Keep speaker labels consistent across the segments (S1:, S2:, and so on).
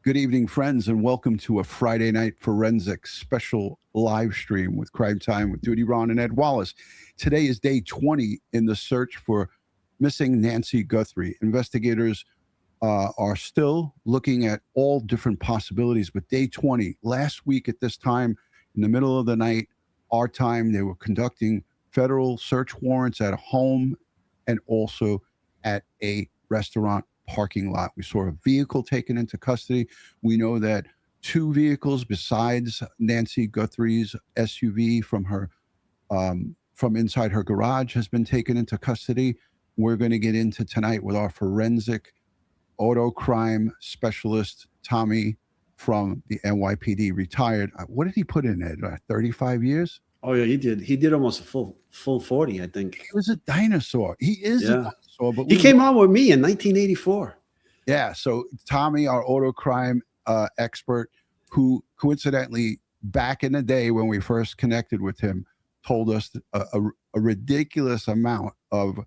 S1: Good evening, friends, and welcome to a Friday night forensics special live stream with CrimeTime with DutyRon and Ed Wallace. Today is day 20 in the search for missing Nancy Guthrie. Investigators are still looking at all different possibilities, but day 20, last week at this time, in the middle of the night, our time, they were conducting federal search warrants at a home and also at a restaurant parking lot. We saw a vehicle taken into custody. We know that two vehicles besides Nancy Guthrie's SUV from inside her garage has been taken into custody. We're going to get into tonight with our forensic auto crime specialist, Tommy from the NYPD, retired. What did he put in, Ed? 35 years?
S2: Oh yeah, he did. He did almost a full 40, I think.
S1: He was a dinosaur. He is a dinosaur. But
S2: he came on with me in 1984.
S1: Yeah. So Tommy, our auto crime expert, who coincidentally back in the day when we first connected with him, told us a ridiculous amount of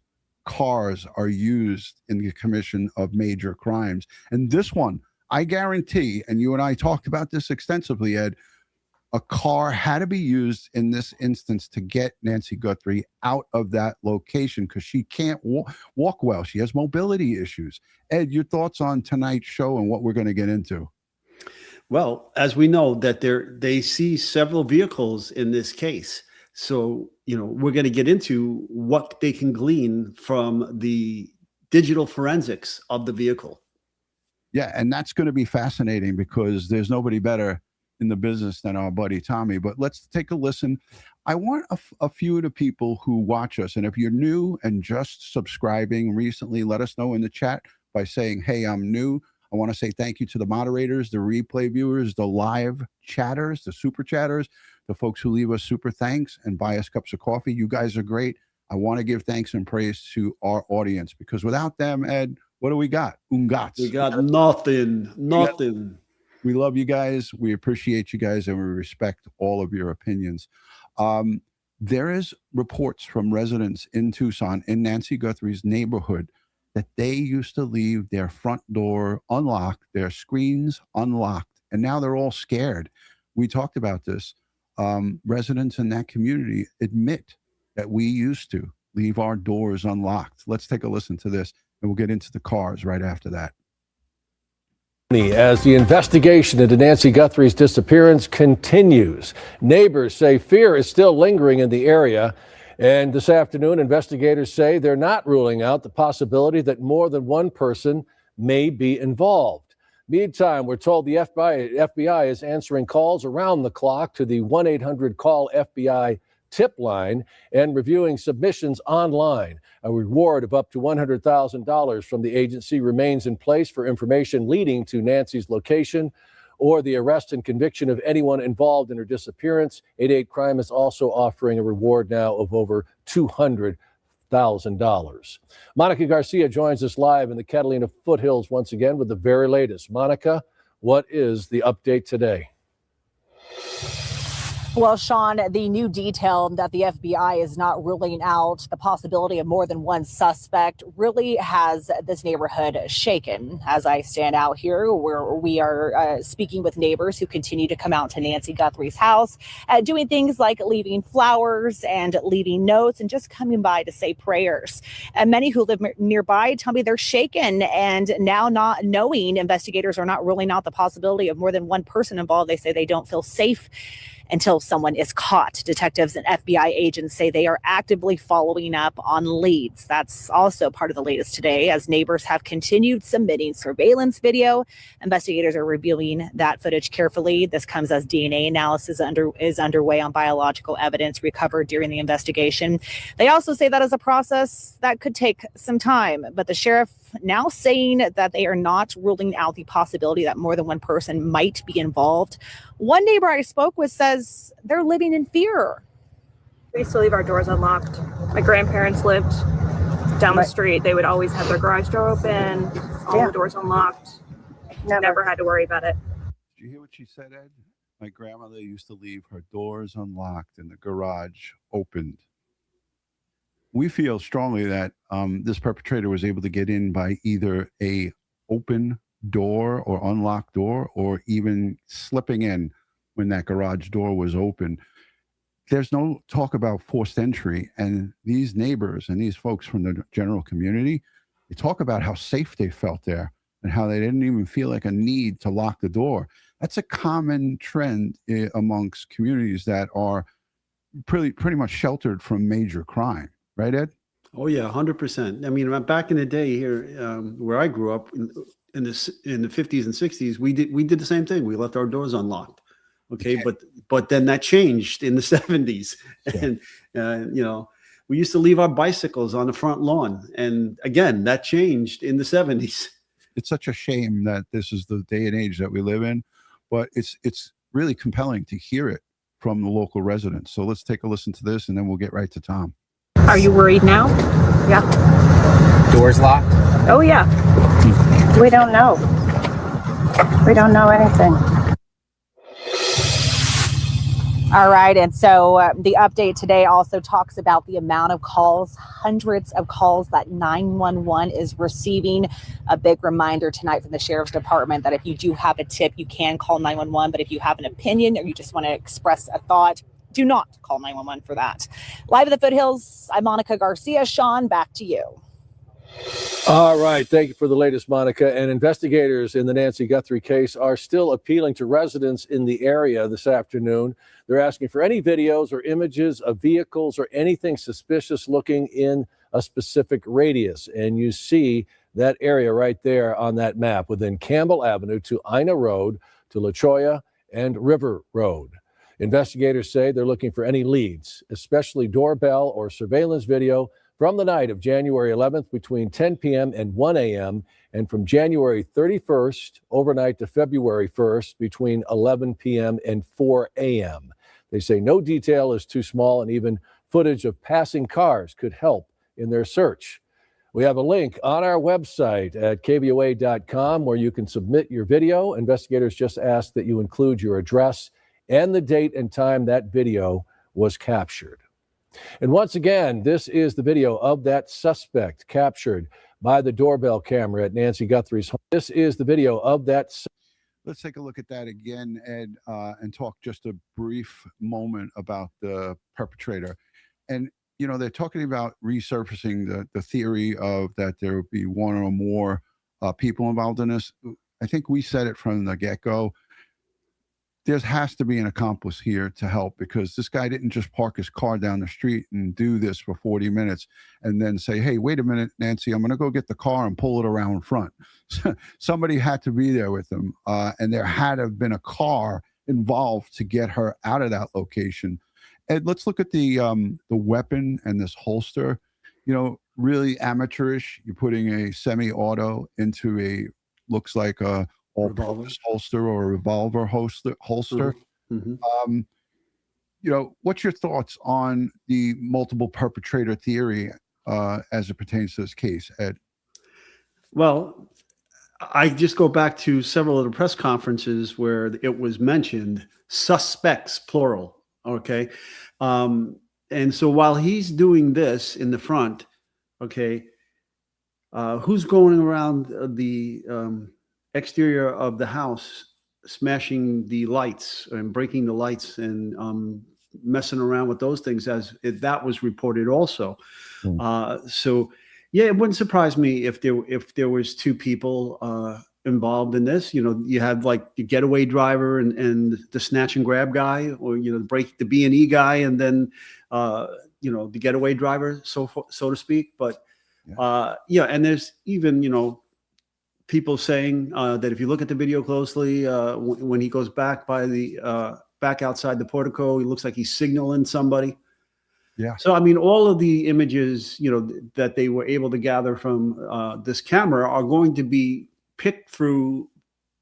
S1: cars are used in the commission of major crimes. And this one, I guarantee, and you and I talked about this extensively, Ed, a car had to be used in this instance to get Nancy Guthrie out of that location because she can't walk well. She has mobility issues. Ed, your thoughts on tonight's show and what we're going to get into?
S2: Well, as we know that they see several vehicles in this case. So, we're going to get into what they can glean from the digital forensics of the vehicle.
S1: Yeah, and that's going to be fascinating because there's nobody better in the business than our buddy Tommy. But let's take a listen. I want a few of the people who watch us, and if you're new and just subscribing recently, let us know in the chat by saying, hey, I'm new. I want to say thank you to the moderators, the replay viewers, the live chatters, the super chatters, the folks who leave us super thanks and buy us cups of coffee. You guys are great. I want to give thanks and praise to our audience because without them, Ed, what do we got? Ungats.
S2: We got nothing.
S1: We love you guys. We appreciate you guys, and we respect all of your opinions. There is reports from residents in Tucson, in Nancy Guthrie's neighborhood, that they used to leave their front door unlocked, their screens unlocked, and now they're all scared. We talked about this. Residents in that community admit that we used to leave our doors unlocked. Let's take a listen to this, and we'll get into the cars right after that.
S3: As the investigation into Nancy Guthrie's disappearance continues, neighbors say fear is still lingering in the area. And this afternoon, investigators say they're not ruling out the possibility that more than one person may be involved. Meantime, we're told the FBI is answering calls around the clock to the 1-800-CALL FBI tip line and reviewing submissions online. A reward of up to $100,000 from the agency remains in place for information leading to Nancy's location or the arrest and conviction of anyone involved in her disappearance. 88 Crime is also offering a reward now of over $200,000. Monica Garcia joins us live in the Catalina foothills once again with the very latest. Monica, what is the update today?
S4: Well, Sean, the new detail that the FBI is not ruling out the possibility of more than one suspect really has this neighborhood shaken. As I stand out here, where we are speaking with neighbors who continue to come out to Nancy Guthrie's house, doing things like leaving flowers and leaving notes and just coming by to say prayers. And many who live nearby tell me they're shaken and now not knowing investigators are not ruling out the possibility of more than one person involved. They say they don't feel safe until someone is caught. Detectives and FBI agents say they are actively following up on leads. That's also part of the latest today, as neighbors have continued submitting surveillance video. Investigators are reviewing that footage carefully. This comes as DNA analysis is underway on biological evidence recovered during the investigation. They also say that is a process that could take some time, but the sheriff now saying that they are not ruling out the possibility that more than one person might be involved. One neighbor I spoke with says they're living in fear.
S5: We used to leave our doors unlocked. My grandparents lived down the street. They would always have their garage door open, all the doors unlocked. Never had to worry about it.
S1: Did you hear what she said, Ed? My grandmother used to leave her doors unlocked and the garage opened. We feel strongly that this perpetrator was able to get in by either a open door or unlocked door, or even slipping in when that garage door was open. There's no talk about forced entry. And these neighbors and these folks from the general community, they talk about how safe they felt there and how they didn't even feel like a need to lock the door. That's a common trend amongst communities that are pretty much sheltered from major crime. Right, Ed?
S2: Oh yeah, 100%. I mean, back in the day here, where I grew up in the 50s and 60s, we did the same thing. We left our doors unlocked. Okay, but then that changed in the 70s, and we used to leave our bicycles on the front lawn, and again, that changed in the 70s.
S1: It's such a shame that this is the day and age that we live in, but it's really compelling to hear it from the local residents. So let's take a listen to this, and then we'll get right to Tom.
S5: Are you worried now?
S6: Yeah.
S7: Doors locked?
S5: Oh yeah.
S6: We don't know. We don't know anything.
S4: All right. And so the update today also talks about the amount of calls, hundreds of calls that 911 is receiving. A big reminder tonight from the Sheriff's Department that if you do have a tip, you can call 911. But if you have an opinion or you just want to express a thought, do not call 911 for that. Live at the Foothills, I'm Monica Garcia. Sean, back to you.
S3: All right. Thank you for the latest, Monica. And investigators in the Nancy Guthrie case are still appealing to residents in the area this afternoon. They're asking for any videos or images of vehicles or anything suspicious looking in a specific radius. And you see that area right there on that map within Campbell Avenue to Ina Road to La Cholla and River Road. Investigators say they're looking for any leads, especially doorbell or surveillance video from the night of January 11th between 10 p.m. and 1 a.m. and from January 31st overnight to February 1st between 11 p.m. and 4 a.m. They say no detail is too small, and even footage of passing cars could help in their search. We have a link on our website at kvoa.com where you can submit your video. Investigators just ask that you include your address and the date and time that video was captured. And once again, this is the video of that suspect captured by the doorbell camera at Nancy Guthrie's home. This is the video of that.
S1: Let's take a look at that again, Ed, and talk just a brief moment about the perpetrator. And, you know, they're talking about resurfacing the theory of that there would be one or more people involved in this. I think we said it from the get-go. There has to be an accomplice here to help, because this guy didn't just park his car down the street and do this for 40 minutes and then say, hey, wait a minute, Nancy, I'm going to go get the car and pull it around front. Somebody had to be there with him, and there had to have been a car involved to get her out of that location. Ed, let's look at the weapon and this holster. You know, really amateurish. You're putting a semi-auto into a, looks like a all-purpose holster or a revolver holster.
S2: Mm-hmm.
S1: You know, what's your thoughts on the multiple perpetrator theory as it pertains to this case, Ed?
S2: Well, I just go back to several of the press conferences where it was mentioned, suspects, plural, okay? And so while he's doing this in the front, okay, who's going around the exterior of the house smashing the lights and breaking the lights and messing around with those things, as that was reported also. So yeah, it wouldn't surprise me if there was two people involved in this. You know, you have like the getaway driver and the snatch and grab guy, or, you know, the B&E guy, and then you know, the getaway driver, so to speak. But yeah, and there's even, you know, people saying that if you look at the video closely, when he goes back by the back outside the portico, he looks like he's signaling somebody.
S1: Yeah.
S2: So I mean, all of the images, you know, that they were able to gather from this camera are going to be picked through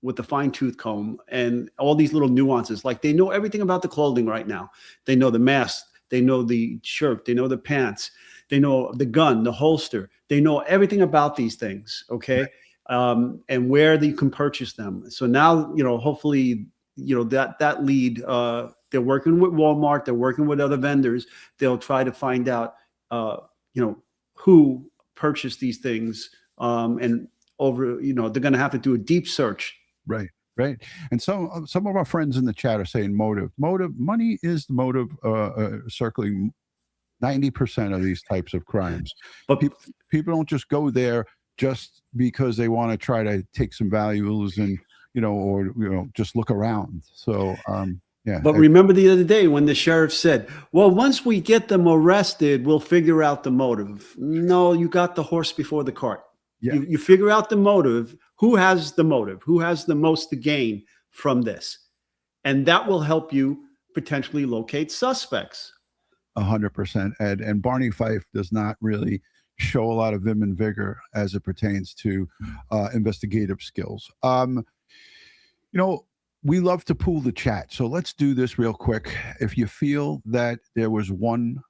S2: with the fine-tooth comb, and all these little nuances. Like, they know everything about the clothing right now. They know the mask, they know the shirt, they know the pants, they know the gun, the holster. They know everything about these things. Okay. And where you can purchase them. So now, you know, hopefully, you know, that lead, they're working with Walmart, they're working with other vendors. They'll try to find out, you know, who purchased these things, and over, they're going to have to do a deep search.
S1: Right. Right. And some of our friends in the chat are saying motive. Money is the motive circling 90% of these types of crimes.
S2: But
S1: people don't just go there just because they want to try to take some valuables and, or just look around. So, yeah.
S2: But remember the other day when the sheriff said, well, once we get them arrested, we'll figure out the motive. No, you got the horse before the cart.
S1: Yeah.
S2: You figure out the motive. Who has the motive? Who has the most to gain from this? And that will help you potentially locate suspects.
S1: 100%, Ed. And Barney Fife does not really show a lot of vim and vigor as it pertains to investigative skills. We love to pool the chat. So let's do this real quick. If you feel that there was one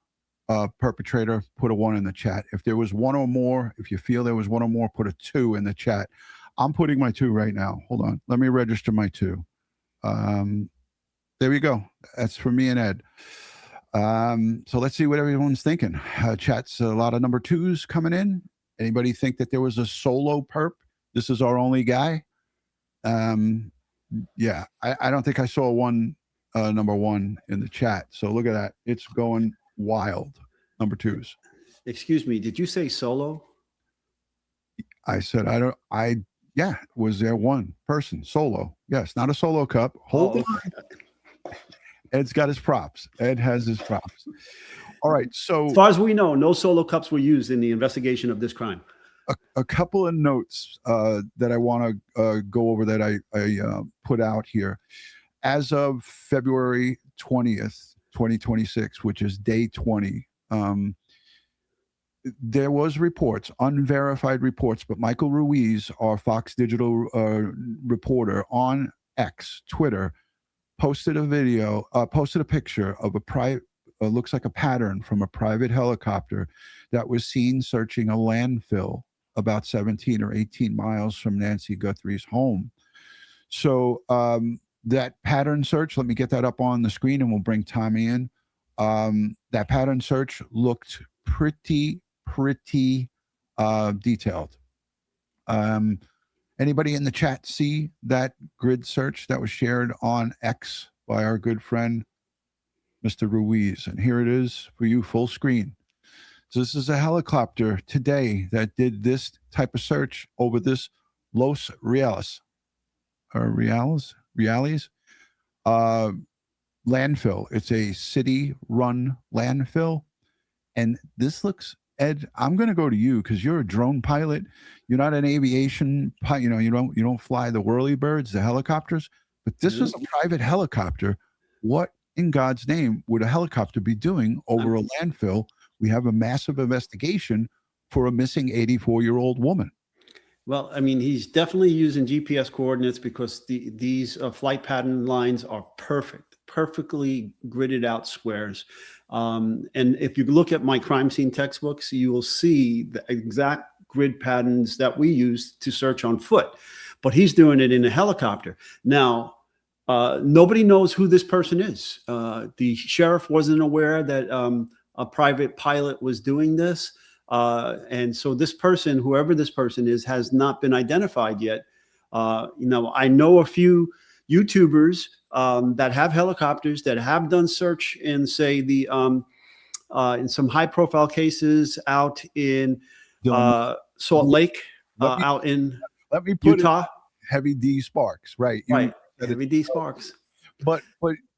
S1: perpetrator, put a 1 in the chat. If there was one or more, if you feel there was one or more, put a 2 in the chat. I'm putting my 2 right now. Hold on. Let me register my 2. There we go. That's for me and Ed. So let's see what everyone's thinking. Chat's a lot of number 2s coming in. Anybody think that there was a solo perp? This is our only guy. Yeah, I don't think I saw number 1 in the chat. So look at that. It's going wild. Number 2s.
S2: Excuse me. Did you say solo?
S1: I said, yeah, was there one person solo? Yes, not a solo cup. Hold on. Ed's got his props. Ed has his props. All right. So
S2: as far as we know, no solo cups were used in the investigation of this crime.
S1: A couple of notes that I want to go over that I put out here. As of February 20th, 2026, which is day 20, there was reports, unverified reports, but Michael Ruiz, our Fox Digital reporter on X, Twitter, posted a picture of a private, looks like a pattern from a private helicopter that was seen searching a landfill about 17 or 18 miles from Nancy Guthrie's home. So that pattern search, let me get that up on the screen and we'll bring Tommy in. That pattern search looked pretty detailed. Anybody in the chat see that grid search that was shared on X by our good friend, Mr. Ruiz? And here it is for you, full screen. So this is a helicopter today that did this type of search over this Los Reales landfill. It's a city-run landfill. And this looks, Ed, I'm going to go to you because you're a drone pilot. You're not an aviation pilot. You don't fly the whirlybirds, the helicopters. But this was a private helicopter. What in God's name would a helicopter be doing over a landfill? We have a massive investigation for a missing 84-year-old woman.
S2: Well, I mean, he's definitely using GPS coordinates because these flight pattern lines are perfectly gridded out squares. And if you look at my crime scene textbooks, you will see the exact grid patterns that we use to search on foot. But he's doing it in a helicopter. Now, nobody knows who this person is. The sheriff wasn't aware that a private pilot was doing this. And so this person, whoever this person is, has not been identified yet. I know a few YouTubers that have helicopters that have done search in, say, in some high-profile cases out in Salt Lake, out in Utah.
S1: Heavy D Sparks, right?
S2: Right, Heavy D Sparks.
S1: But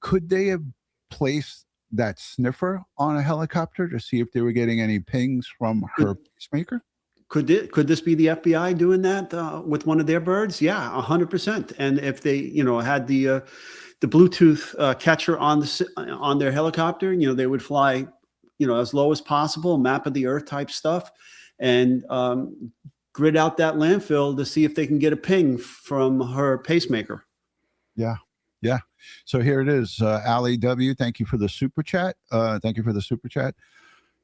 S1: could they have placed that sniffer on a helicopter to see if they were getting any pings from her pacemaker?
S2: Could this be the FBI doing that with one of their birds? Yeah, 100%. And if they, had the Bluetooth catcher on their helicopter, they would fly, as low as possible, map of the earth type stuff, and grid out that landfill to see if they can get a ping from her pacemaker.
S1: Yeah. Yeah. So here it is. Allie W., thank you for the super chat.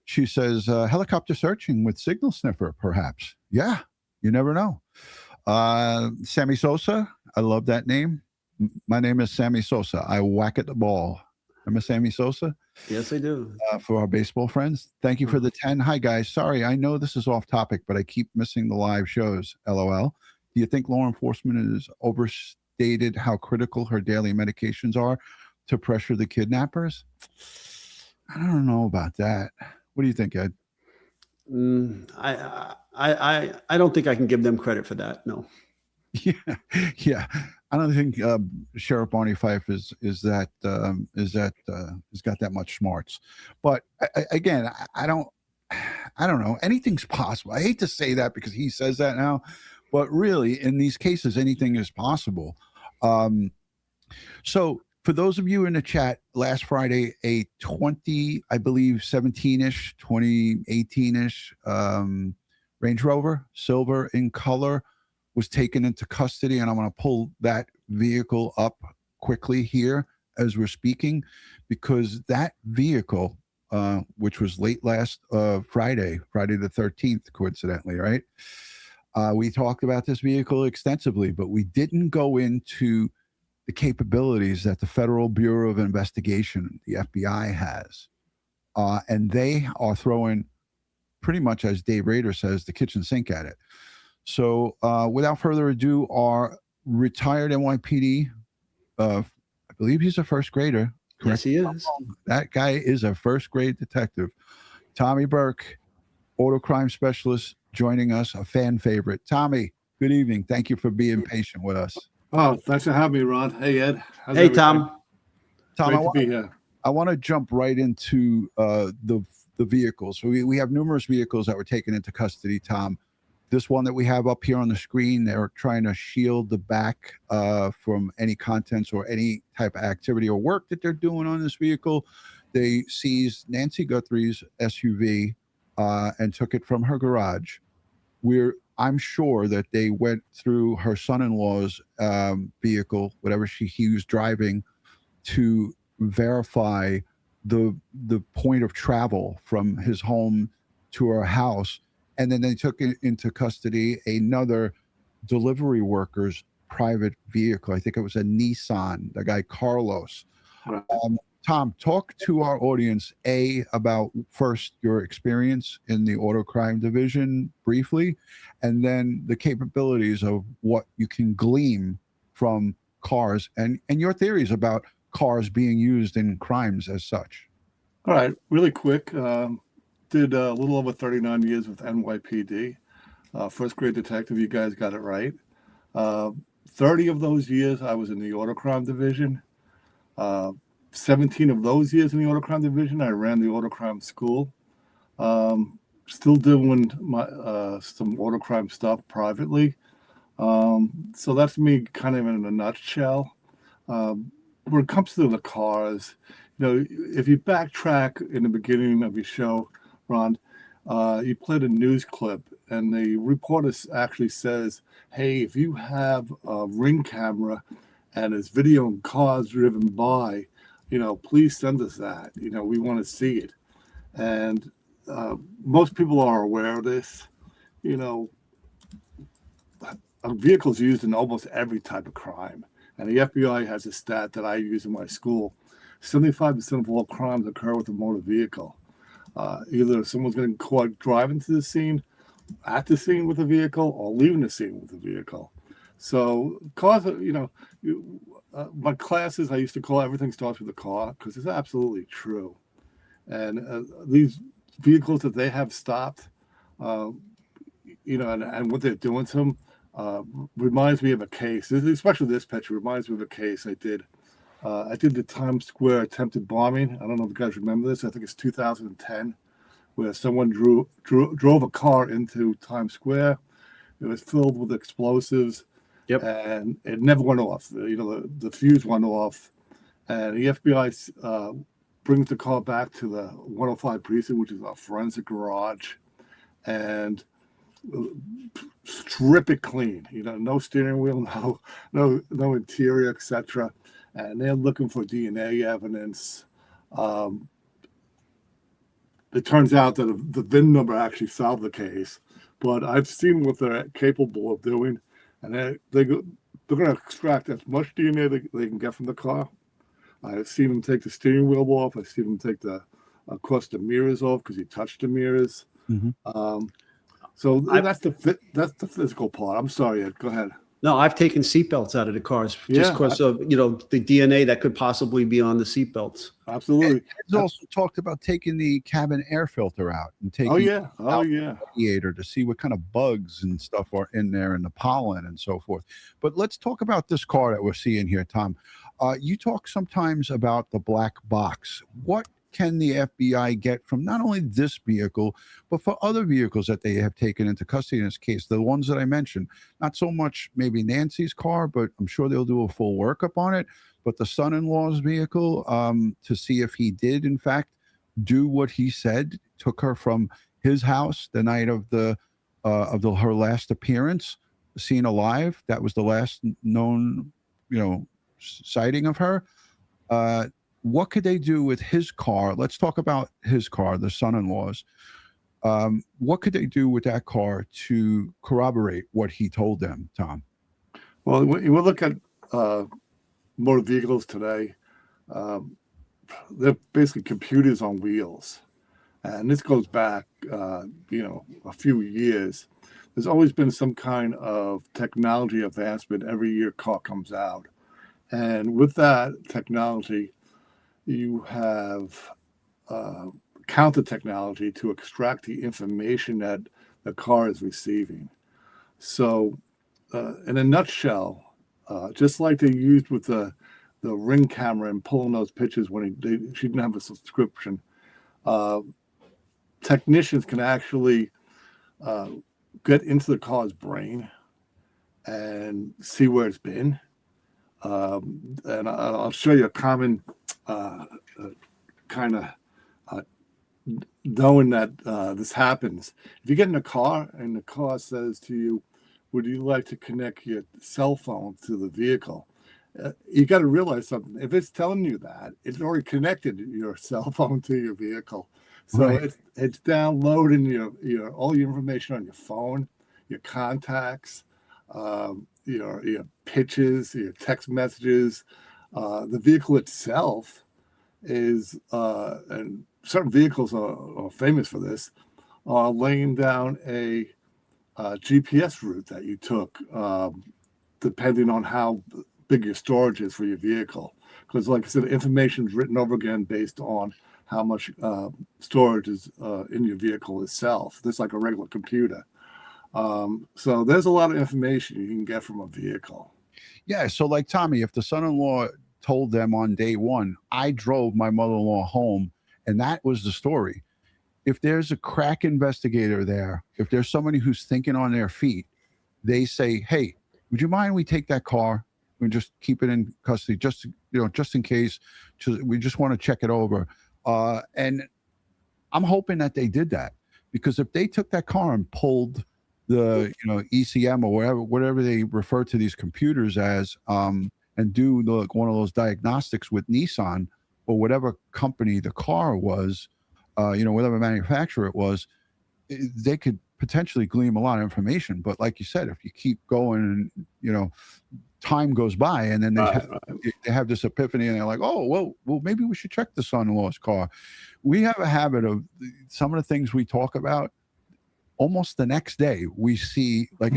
S1: She says, helicopter searching with signal sniffer, perhaps. Yeah, you never know. Sammy Sosa, I love that name. My name is Sammy Sosa. I whack at the ball. Remember Sammy Sosa?
S2: Yes, I do.
S1: For our baseball friends. Thank you for the 10. Hi, guys. Sorry, I know this is off topic, but I keep missing the live shows. LOL. Do you think law enforcement is overstated how critical her daily medications are to pressure the kidnappers? I don't know about that. What do you think, Ed?
S2: I don't think I can give them credit for that. No.
S1: Yeah. I don't think Sheriff Barney Fife has got that much smarts. But again, I don't know. Anything's possible. I hate to say that because he says that now, but really, in these cases, anything is possible. So for those of you in the chat, last Friday, a 17-ish, 2018-ish Range Rover, silver in color, was taken into custody, and I'm going to pull that vehicle up quickly here as we're speaking, because that vehicle, which was late last Friday the 13th, coincidentally, right? We talked about this vehicle extensively, but we didn't go into the capabilities that the Federal Bureau of Investigation, the FBI, has. And they are throwing, pretty much as Dave Rader says, the kitchen sink at it. So without further ado, our retired NYPD, I believe he's a first grader.
S2: Yes, he is.
S1: That guy is a first grade detective. Tommy Burke, auto crime specialist, joining us, a fan favorite. Tommy, good evening. Thank you for being patient with us.
S8: Oh, thanks for having me, Ron. Hey, Ed.
S2: How's everything? Tom.
S1: Tom,
S8: Great to be here.
S1: I want to jump right into the vehicles. So we have numerous vehicles that were taken into custody, Tom. This one that we have up here on the screen, they're trying to shield the back from any contents or any type of activity or work that they're doing on this vehicle. They seized Nancy Guthrie's SUV and took it from her garage. I'm sure that they went through her son-in-law's vehicle, whatever he was driving, to verify the point of travel from his home to her house. And then they took into custody another delivery worker's private vehicle. I think it was a Nissan, the guy Carlos.
S8: Right.
S1: Tom, talk to our audience, about first your experience in the auto crime division briefly, and then the capabilities of what you can glean from cars and your theories about cars being used in crimes as such.
S8: All right, really quick. Did a little over 39 years with NYPD. First grade detective, you guys got it right. 30 of those years I was in the auto crime division. 17 of those years in the auto crime division, I ran the auto crime school. Still doing my some auto crime stuff privately. So that's me kind of in a nutshell. When it comes to the cars, if you backtrack in the beginning of your show, Ron, you played a news clip, and the reporter actually says, hey, if you have a Ring camera and it's videoing cars driven by, please send us that. We want to see it. And most people are aware of this. A vehicle's used in almost every type of crime. And the FBI has a stat that I use in my school. 75% of all crimes occur with a motor vehicle. Either someone's getting caught driving to the scene, at the scene with a vehicle, or leaving the scene with a vehicle. So cars, my classes, I used to call everything starts with a car, because it's absolutely true. And these vehicles that they have stopped, and what they're doing to them reminds me of a case. Especially this picture reminds me of a case I did. I did the Times Square attempted bombing. I don't know if you guys remember this. I think it's 2010, where someone drove a car into Times Square. It was filled with explosives.
S2: Yep.
S8: And it never went off. The fuse went off, and the FBI brings the car back to the 105 precinct, which is a forensic garage, and strip it clean. No steering wheel, no interior, etc. And they're looking for DNA evidence. It turns out that the VIN number actually solved the case, but I've seen what they're capable of doing. And they're going to extract as much DNA they can get from the car. I've seen him take the steering wheel off. I've seen him take of course, the mirrors off because he touched the mirrors. So that's the physical part. I'm sorry, Ed. Go ahead.
S2: No, I've taken seatbelts out of the cars just
S8: Yeah,
S2: because of, you know, the DNA that could possibly be on the seatbelts.
S8: Absolutely.
S1: He's also talked about taking the cabin air filter out and taking
S8: Oh
S1: out
S8: yeah.
S1: the radiator to see what kind of bugs and stuff are in there and the pollen and so forth. But let's talk about this car that we're seeing here, Tom. You talk sometimes about the black box. What can the FBI get from not only this vehicle, but for other vehicles that they have taken into custody in this case? The ones that I mentioned, not so much maybe Nancy's car, but I'm sure they'll do a full workup on it. But the son-in-law's vehicle, to see if he did, in fact, do what he said, took her from his house the night of her last appearance, seen alive. That was the last known, sighting of her. What could they do with his car? Let's talk about his car, the son-in-law's. What could they do with that car to corroborate what he told them, Tom?
S8: Well, when you look at motor vehicles today, they're basically computers on wheels. And this goes back, a few years. There's always been some kind of technology advancement every year car comes out. And with that technology, you have counter technology to extract the information that the car is receiving. So in a nutshell, just like they used with the Ring camera and pulling those pictures when she didn't have a subscription, technicians can actually get into the car's brain and see where it's been. And I'll show you a common kind of knowing that this happens. If you get in a car and the car says to you, would you like to connect your cell phone to the vehicle? You got to realize something. If it's telling you that, it's already connected your cell phone to your vehicle. So right. It's downloading your all your information on your phone, your contacts, your pictures, your text messages. The vehicle itself is, and certain vehicles are famous for this, are laying down a GPS route that you took, depending on how big your storage is for your vehicle. Because, like I said, information is written over again based on how much storage is in your vehicle itself. This is like a regular computer. So there's a lot of information you can get from a vehicle.
S1: Yeah. So like Tommy, if the son-in-law told them on day one, I drove my mother-in-law home, and that was the story. If there's a crack investigator there, if there's somebody who's thinking on their feet, they say, hey, would you mind we take that car and just keep it in custody, just in case, we just want to check it over. And I'm hoping that they did that, because if they took that car and pulled the ECM or whatever they refer to these computers as, and do one of those diagnostics with Nissan or whatever company the car was, whatever manufacturer it was, they could potentially glean a lot of information. But like you said, if you keep going and time goes by, and then they have this epiphany and they're like, oh, well, maybe we should check the son-in-law's car. We have a habit of some of the things we talk about, almost the next day we see, like,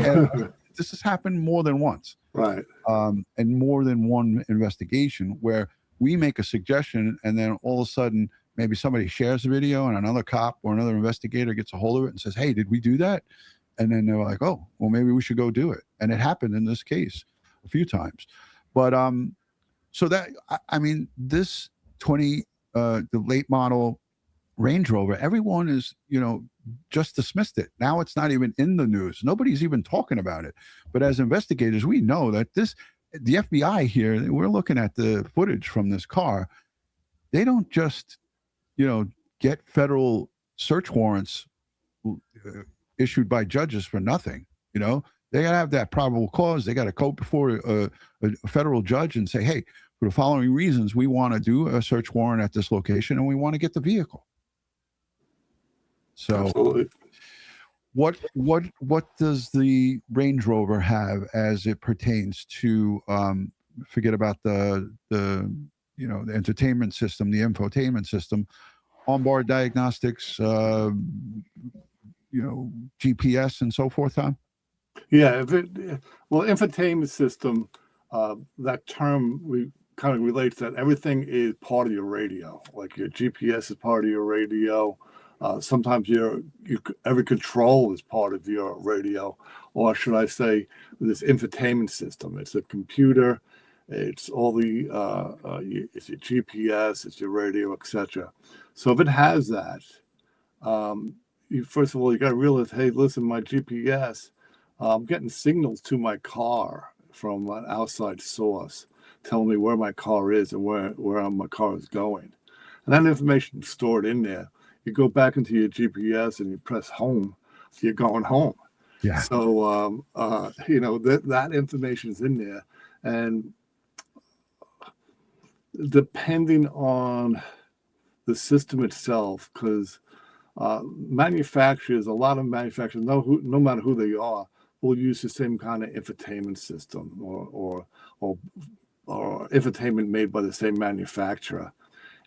S1: this has happened more than once.
S8: Right.
S1: And more than one investigation where we make a suggestion and then all of a sudden maybe somebody shares the video and another cop or another investigator gets a hold of it and says, hey, did we do that? And then they're like, oh, well, maybe we should go do it. And it happened in this case a few times. But so that, I mean, this the late model Range Rover, everyone is, just dismissed it. Now it's not even in the news. Nobody's even talking about it. But as investigators, we know that the FBI here, we're looking at the footage from this car. They don't just, get federal search warrants issued by judges for nothing. They got to have that probable cause. They got to go before a federal judge and say, hey, for the following reasons, we want to do a search warrant at this location and we want to get the vehicle. So
S8: absolutely.
S1: What does the Range Rover have as it pertains to forget about the the entertainment system, the infotainment system, onboard diagnostics, GPS and so forth, Tom?
S8: Yeah, infotainment system, that term kind of relates that everything is part of your radio. Like your GPS is part of your radio. Sometimes every control is part of your radio, or should I say, this infotainment system. It's a computer. It's all the it's your GPS, it's your radio, etc. So if it has that, first of all, you got to realize, hey, listen, my GPS, I'm getting signals to my car from an outside source telling me where my car is and where my car is going. And that information is stored in there. You go back into your GPS and you press home, so you're going home.
S1: Yeah.
S8: So, that information is in there. And depending on the system itself, because a lot of manufacturers, no matter who they are, will use the same kind of infotainment system or infotainment made by the same manufacturer.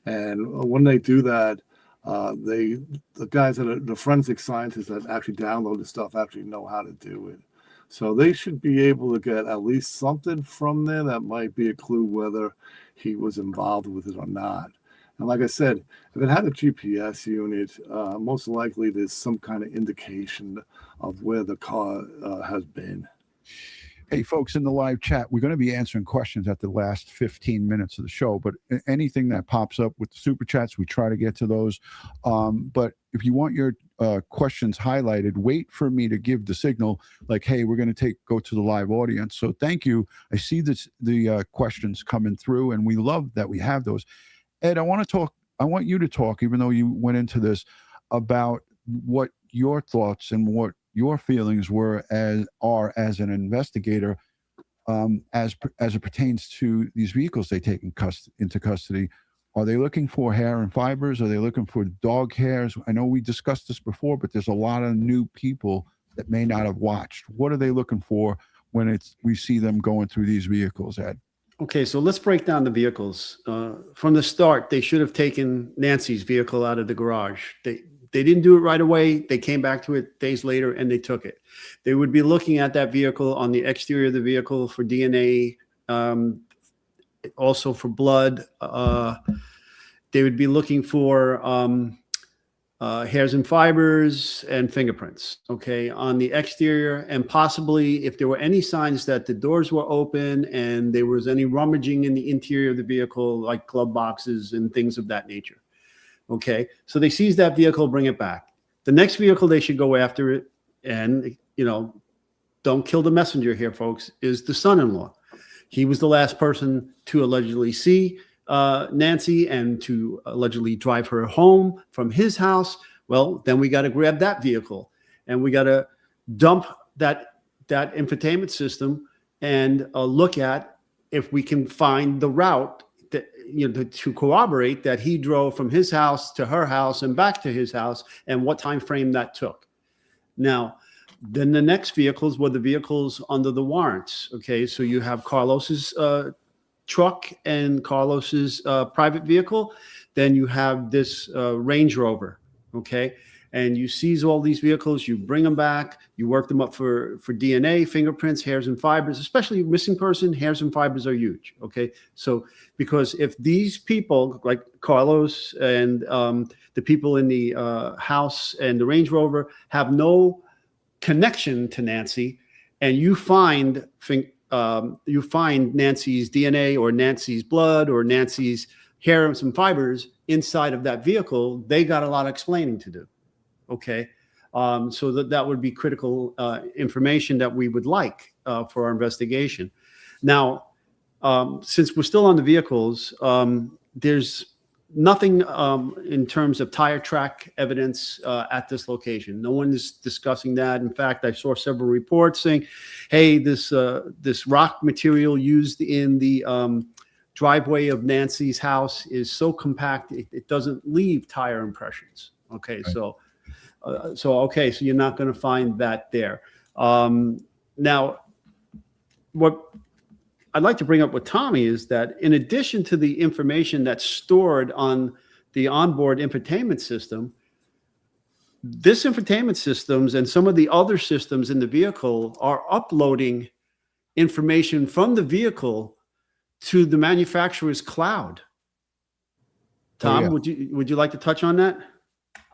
S8: And when they do that, the guys that are the forensic scientists that actually download the stuff actually know how to do it. So they should be able to get at least something from there that might be a clue whether he was involved with it or not. And like I said, if it had a GPS unit, most likely there's some kind of indication of where the car has been.
S1: Hey, folks, in the live chat, we're going to be answering questions at the last 15 minutes of the show, but anything that pops up with the super chats, we try to get to those. But if you want your questions highlighted, wait for me to give the signal like, hey, we're going to go to the live audience. So thank you. I see the questions coming through, and we love that we have those. Ed, I want you to talk, even though you went into this, about what your thoughts and what your feelings are as an investigator, as it pertains to these vehicles they take into custody. Are they looking for hair and fibers? Are they looking for dog hairs? I know we discussed this before, but there's a lot of new people that may not have watched. What are they looking for when we see them going through these vehicles, Ed?
S2: Okay, so let's break down the vehicles. From the start, they should have taken Nancy's vehicle out of the garage. They didn't do it right away. They came back to it days later and they took it. They would be looking at that vehicle on the exterior of the vehicle for DNA, also for blood. They would be looking for hairs and fibers and fingerprints, okay, on the exterior, and possibly if there were any signs that the doors were open and there was any rummaging in the interior of the vehicle, like glove boxes and things of that nature. Okay, so they seize that vehicle, bring it back. The next vehicle they should go after it, and don't kill the messenger here, folks, is the son-in-law. He was the last person to allegedly see Nancy and to allegedly drive her home from his house. Well, then we got to grab that vehicle and we got to dump that infotainment system and look at if we can find the route that, to corroborate that he drove from his house to her house and back to his house, and what time frame that took. Now, then the next vehicles were the vehicles under the warrants. Okay, so you have Carlos's truck and Carlos's private vehicle. Then you have this Range Rover. Okay, and you seize all these vehicles, you bring them back, you work them up for DNA, fingerprints, hairs and fibers, especially missing person, hairs and fibers are huge. Okay, so because if these people like Carlos and the people in the house and the Range Rover have no connection to Nancy, and you find Nancy's DNA or Nancy's blood or Nancy's hair and some fibers inside of that vehicle, they got a lot of explaining to do. Okay, so that would be critical information that we would like for our investigation. Now, since we're still on the vehicles, there's nothing in terms of tire track evidence at this location. No one is discussing that. In fact, I saw several reports saying, hey, this rock material used in the driveway of Nancy's house is so compact, it doesn't leave tire impressions. Okay, right. So you're not going to find that there. Now, what I'd like to bring up with Tommy is that in addition to the information that's stored on the onboard infotainment system, this infotainment systems and some of the other systems in the vehicle are uploading information from the vehicle to the manufacturer's cloud. Tom, would you like to touch on that?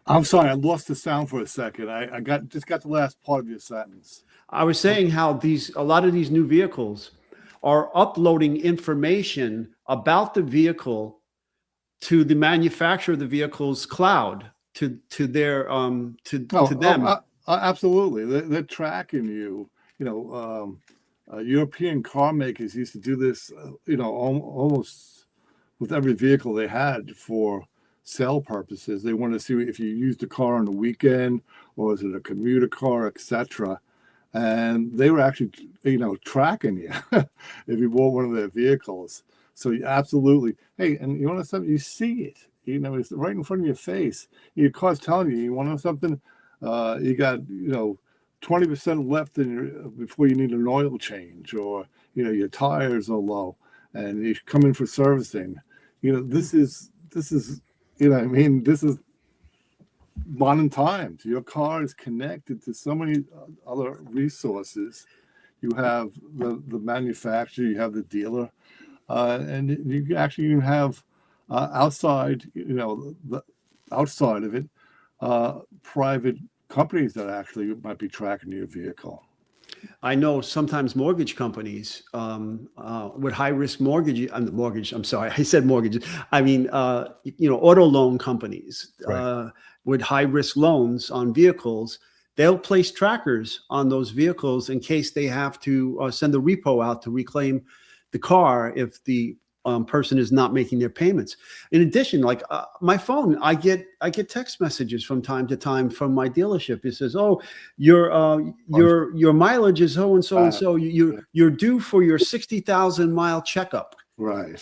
S8: I'm sorry, I lost the sound for a second. I just got the last part of your sentence.
S2: I was saying how a lot of these new vehicles are uploading information about the vehicle to the manufacturer of the vehicle's cloud, to their to them.
S8: Absolutely, they're tracking you. European car makers used to do this, almost with every vehicle they had for sale purposes. They wanted to see if you used the car on the weekend or is it a commuter car, etc. And they were actually, tracking you if you bought one of their vehicles. So you absolutely, hey, and you want to know something? You see it. It's right in front of your face. Your car's telling you. You want to know something? You got 20% left before you need an oil change, or your tires are low, and you come in for servicing. This is This is modern times. Your car is connected to so many other resources. You have the manufacturer, you have the dealer, and you actually even have outside, outside of it, private companies that actually might be tracking your vehicle.
S2: I know sometimes mortgage companies with high risk mortgage. I'm sorry, I said mortgages. I mean, auto loan companies with high risk loans on vehicles. They'll place trackers on those vehicles in case they have to send a repo out to reclaim the car if the person is not making their payments. In addition, like my phone, I get text messages from time to time from my dealership. It says, "Oh, your mileage is so and so and so. You're due for your 60,000 mile checkup."
S8: Right.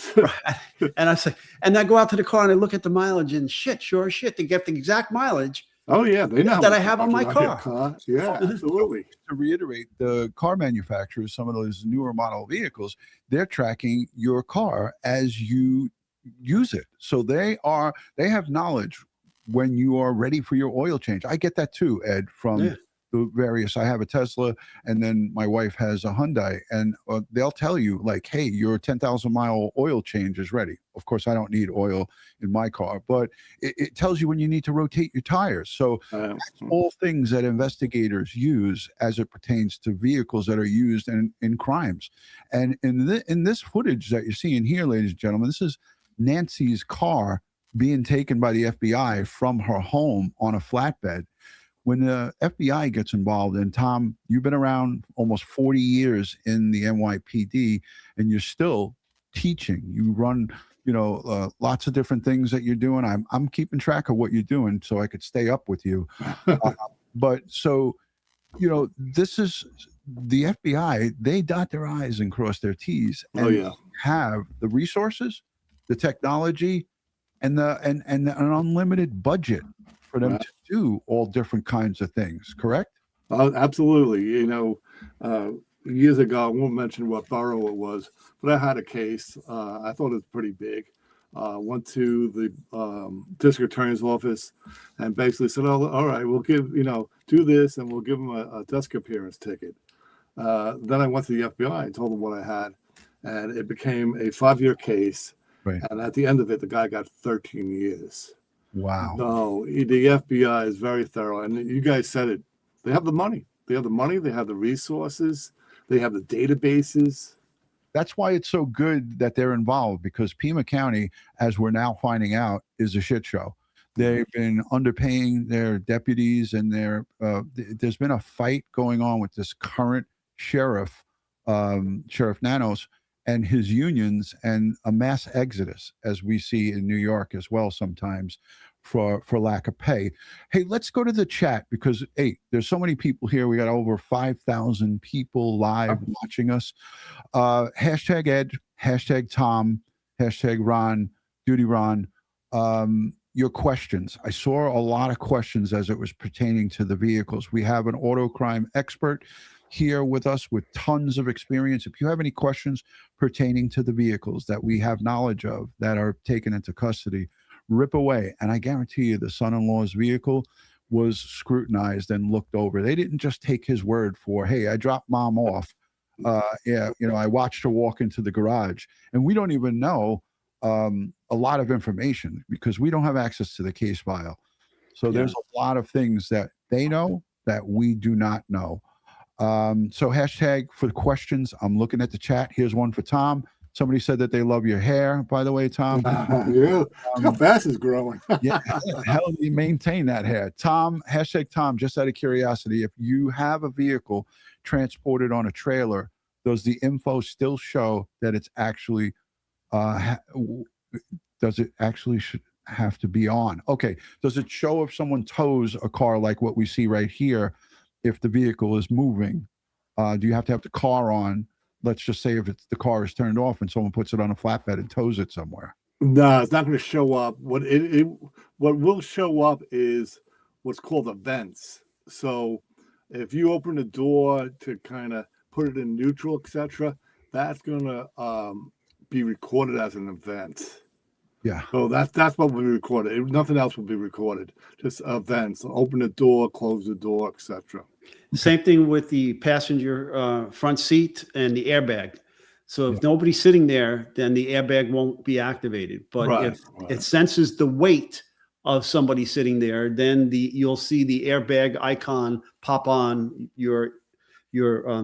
S2: And I say, and I go out to the car and I look at the mileage, and sure as shit, they get the exact mileage.
S8: Oh yeah, they know
S2: that I have on my car.
S8: Yeah, absolutely.
S1: To reiterate, the car manufacturers, some of those newer model vehicles, they're tracking your car as you use it. So they have knowledge when you are ready for your oil change. I get that too, Ed, from the various. I have a Tesla, and then my wife has a Hyundai, and they'll tell you like, "Hey, your 10,000 mile oil change is ready." Of course, I don't need oil in my car, but it tells you when you need to rotate your tires. So that's all things that investigators use as it pertains to vehicles that are used in crimes. And in this footage that you're seeing here, ladies and gentlemen, this is Nancy's car being taken by the FBI from her home on a flatbed. When the FBI gets involved, and Tom, you've been around almost 40 years in the NYPD, and you're still teaching. You run, lots of different things that you're doing. I'm keeping track of what you're doing so I could stay up with you. But so, this is the FBI. They dot their I's and cross their T's, and have the resources, the technology, and an unlimited budget for them to do all different kinds of things, correct?
S8: Absolutely. Years ago, I won't mention what borough it was, but I had a case. I thought it was pretty big. Went to the district attorney's office and basically said, "Oh, all right, we'll give, do this, and we'll give them a desk appearance ticket." Then I went to the FBI and told them what I had, and it became a 5-year case.
S1: Right.
S8: And at the end of it, the guy got 13 years.
S1: Wow.
S8: No, the FBI is very thorough. And you guys said it. They have the money. They have the resources. They have the databases.
S1: That's why it's so good that they're involved, because Pima County, as we're now finding out, is a shit show. They've been underpaying their deputies, and there's been a fight going on with this current sheriff, Sheriff Nanos, and his unions, and a mass exodus, as we see in New York as well sometimes, for lack of pay. Hey, let's go to the chat, because there's so many people here. We got over 5,000 people live watching us. Hashtag Ed, hashtag Tom, hashtag Ron, DutyRon. Your questions. I saw a lot of questions as it was pertaining to the vehicles. We have an auto crime expert. here with us with tons of experience. If you have any questions pertaining to the vehicles that we have knowledge of that are taken into custody, rip away. And I guarantee you the son-in-law's vehicle was scrutinized and looked over. They didn't just take his word for, hey, I dropped mom off. I watched her walk into the garage. And we don't even know a lot of information because we don't have access to the case file. So there's a lot of things that they know that we do not know. So hashtag for the questions. I'm looking at the chat. Here's one for Tom. Somebody said that they love your hair, by the way, Tom.
S8: Yeah, how fast it's growing.
S1: Yeah, hell, you maintain that hair. Tom, hashtag Tom, just out of curiosity, if you have a vehicle transported on a trailer, does the info still show that it's actually, does it actually should have to be on? Okay, does it show if someone tows a car like what we see right here, if the vehicle is moving? Do you have to have the car on? Let's just say if it's the car is turned off and someone puts it on a flatbed and tows it somewhere.
S8: No, it's not going to show up. What will show up is what's called events. So if you open the door to kind of put it in neutral, etc., that's going to be recorded as an event.
S1: Yeah.
S8: So that's what will be recorded. Nothing else will be recorded. Just events. Open the door, close the door, etc.
S2: Same thing with the passenger front seat and the airbag. So if nobody's sitting there, then the airbag won't be activated. But if it senses the weight of somebody sitting there, then you'll see the airbag icon pop on your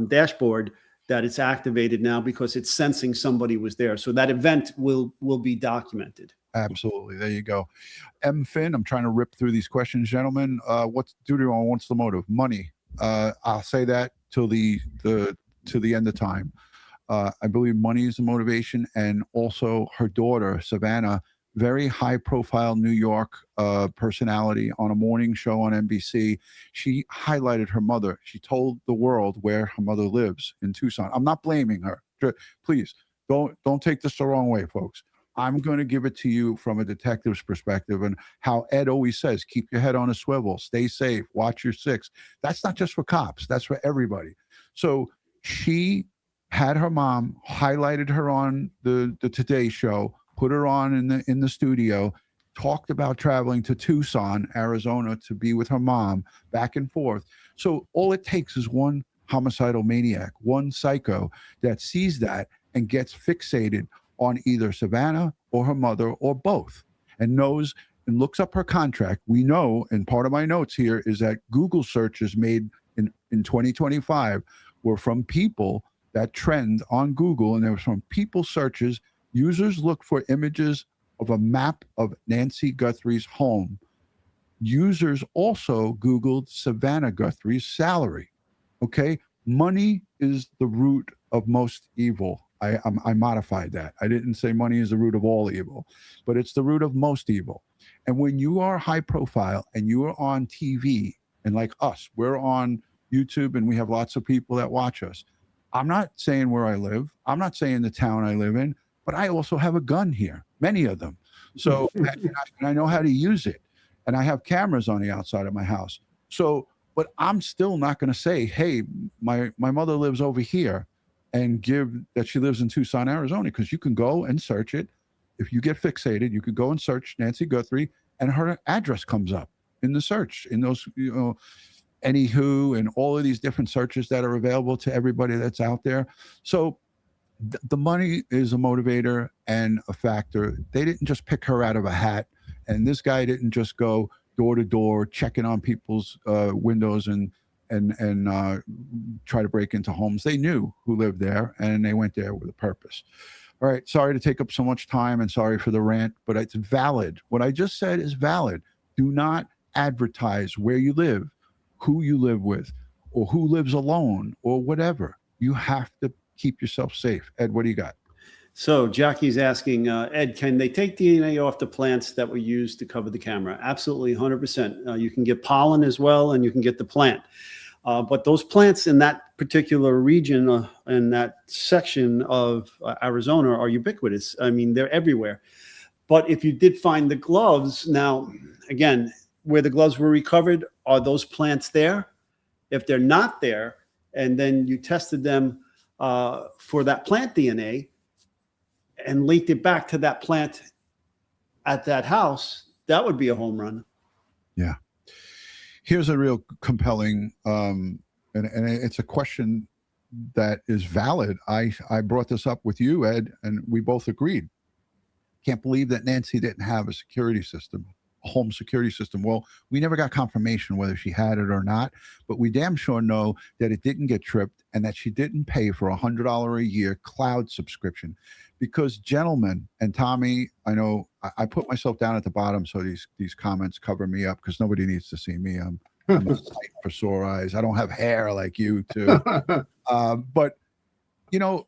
S2: dashboard that it's activated now because it's sensing somebody was there. So that event will be documented.
S1: Absolutely. There you go. M. Finn, I'm trying to rip through these questions, gentlemen. What's DutyRon? What's the motive? Money. I'll say that till the end of time. I believe money is the motivation, and also her daughter Savannah, very high profile New York personality on a morning show on NBC. She highlighted her mother. She told the world where her mother lives in Tucson. I'm not blaming her. Please don't take this the wrong way, folks. I'm going to give it to you from a detective's perspective, and how Ed always says, keep your head on a swivel, stay safe, watch your six. That's not just for cops. That's for everybody. So she had her mom, highlighted her on the Today Show, put her on in the studio, talked about traveling to Tucson, Arizona to be with her mom, back and forth. So all it takes is one homicidal maniac, one psycho that sees that and gets fixated on either Savannah or her mother or both, and knows and looks up her contract. We know, and part of my notes here is that Google searches made in 2025 were from people that trend on Google, and there was from people searches. Users look for images of a map of Nancy Guthrie's home. Users also Googled Savannah Guthrie's salary. Okay, money is the root of most evil. I modified that. I didn't say money is the root of all evil, but it's the root of most evil. And when you are high profile and you are on TV, and like us, we're on YouTube and we have lots of people that watch us. I'm not saying where I live. I'm not saying the town I live in, but I also have a gun here, many of them. So and I know how to use it. And I have cameras on the outside of my house. So, but I'm still not going to say, hey, my mother lives over here, and give that she lives in Tucson, Arizona, because you can go and search it. If you get fixated, you could go and search Nancy Guthrie and her address comes up in the search, in those, Anywho, and all of these different searches that are available to everybody that's out there. So the money is a motivator and a factor. They didn't just pick her out of a hat, and this guy didn't just go door to door checking on people's windows and try to break into homes. They knew who lived there, and they went there with a purpose. All right, sorry to take up so much time, and sorry for the rant, but it's valid. What I just said is valid. Do not advertise where you live, who you live with, or who lives alone, or whatever. You have to keep yourself safe. Ed, what do you got?
S2: So Jackie's asking, Ed, can they take DNA off the plants that were used to cover the camera? Absolutely, 100%. You can get pollen as well, and you can get the plant. But those plants in that particular region, in that section of Arizona, are ubiquitous. I mean, they're everywhere. But if you did find the gloves, now, again, where the gloves were recovered, are those plants there? If they're not there, and then you tested them for that plant DNA and linked it back to that plant at that house, that would be a home run.
S1: Yeah. Here's a real compelling, and it's a question that is valid. I brought this up with you, Ed, and we both agreed. Can't believe that Nancy didn't have a security system, a home security system. Well, we never got confirmation whether she had it or not, but we damn sure know that it didn't get tripped and that she didn't pay for $100 a year cloud subscription. Because, gentlemen, and Tommy, I know I put myself down at the bottom so these comments cover me up because nobody needs to see me. I'm a sight for sore eyes. I don't have hair like you two. But, you know,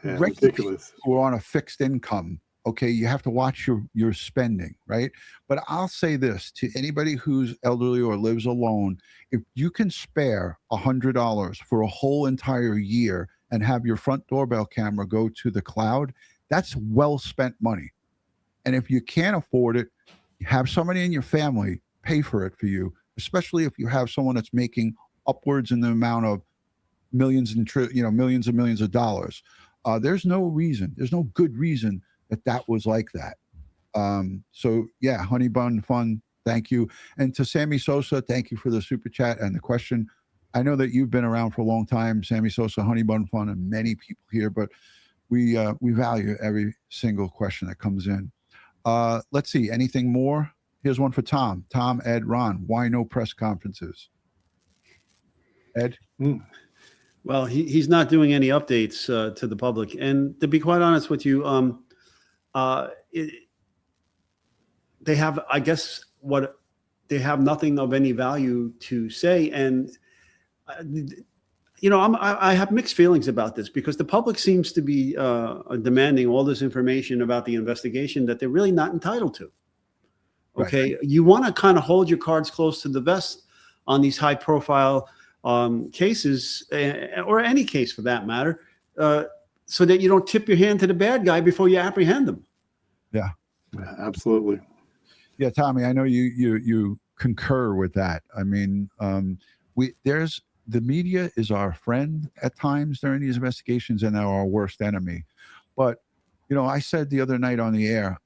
S8: ridiculous.
S1: Who are on a fixed income, okay, you have to watch your spending, right? But I'll say this to anybody who's elderly or lives alone: if you can spare $100 for a whole entire year and have your front doorbell camera go to the cloud, that's well spent money. And if you can't afford it, have somebody in your family pay for it for you, especially if you have someone that's making upwards in the amount of millions and millions of dollars. There's no good reason that was like that. So yeah, Honey Bun Fun, thank you. And to Sammy Sosa, thank you for the super chat and the question. I know that you've been around for a long time, Sammy Sosa, Honey Bun Fun, and many people here, but we value every single question that comes in. Let's see, anything more? Here's one for Tom. Tom, Ed, Ron, why no press conferences? Ed?
S2: Well, he's not doing any updates to the public. And to be quite honest with you, they have, I guess, they have nothing of any value to say. And, you know, I have mixed feelings about this because the public seems to be demanding all this information about the investigation that they're really not entitled to. Okay. Right. You want to kind of hold your cards close to the vest on these high profile cases, or any case for that matter, so that you don't tip your hand to the bad guy before you apprehend them.
S1: Yeah,
S8: absolutely.
S1: Yeah, Tommy, I know you concur with that. I mean, the media is our friend at times during these investigations and our worst enemy. But, you know, I said the other night on the air,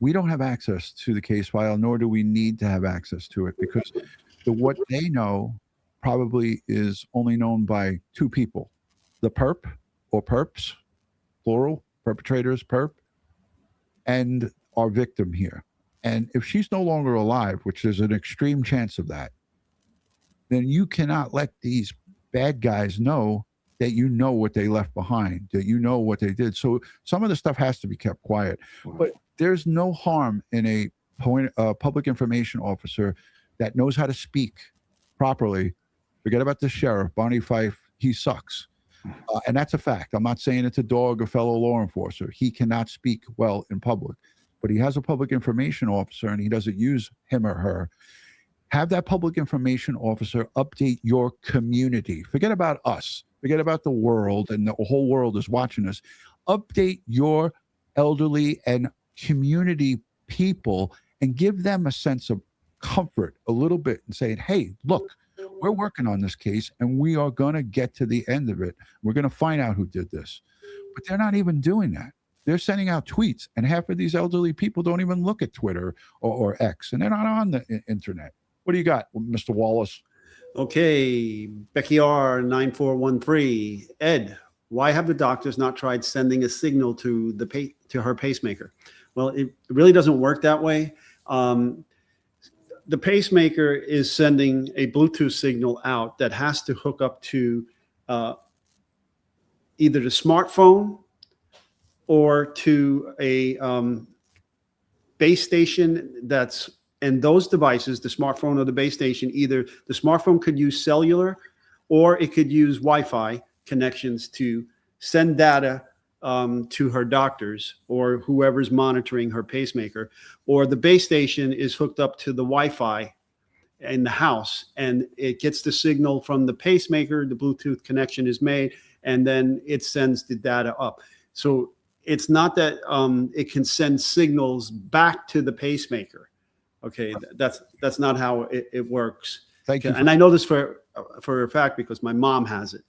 S1: we don't have access to the case file, nor do we need to have access to it, because what they know probably is only known by two people: the perp or perps, plural, perpetrators, perp, and our victim here. And if she's no longer alive, which there's an extreme chance of that, then you cannot let these bad guys know that you know what they left behind, that you know what they did. So some of the stuff has to be kept quiet. But there's no harm in a public information officer that knows how to speak properly. Forget about the sheriff, Barney Fife. He sucks. And that's a fact. I'm not saying it's a dog, a fellow law enforcer. He cannot speak well in public. But he has a public information officer, and he doesn't use him or her. Have that public information officer update your community. Forget about us. Forget about the world, and the whole world is watching us. Update your elderly and community people and give them a sense of comfort a little bit and saying, hey, look, we're working on this case and we are going to get to the end of it. We're going to find out who did this. But they're not even doing that. They're sending out tweets, and half of these elderly people don't even look at Twitter or X, and they're not on the internet. What do you got, Mr. Wallace?
S2: Okay, Becky R 9413. Ed, why have the doctors not tried sending a signal to her pacemaker? Well, it really doesn't work that way. The pacemaker is sending a Bluetooth signal out that has to hook up to either the smartphone or to a base station and those devices, the smartphone or the base station, either the smartphone could use cellular or it could use Wi-Fi connections to send data to her doctors or whoever's monitoring her pacemaker, or the base station is hooked up to the Wi-Fi in the house and it gets the signal from the pacemaker, the Bluetooth connection is made, and then it sends the data up. So it's not that it can send signals back to the pacemaker. Okay, that's not how it works.
S1: Thank you.
S2: And I know this for for a fact because my mom has it.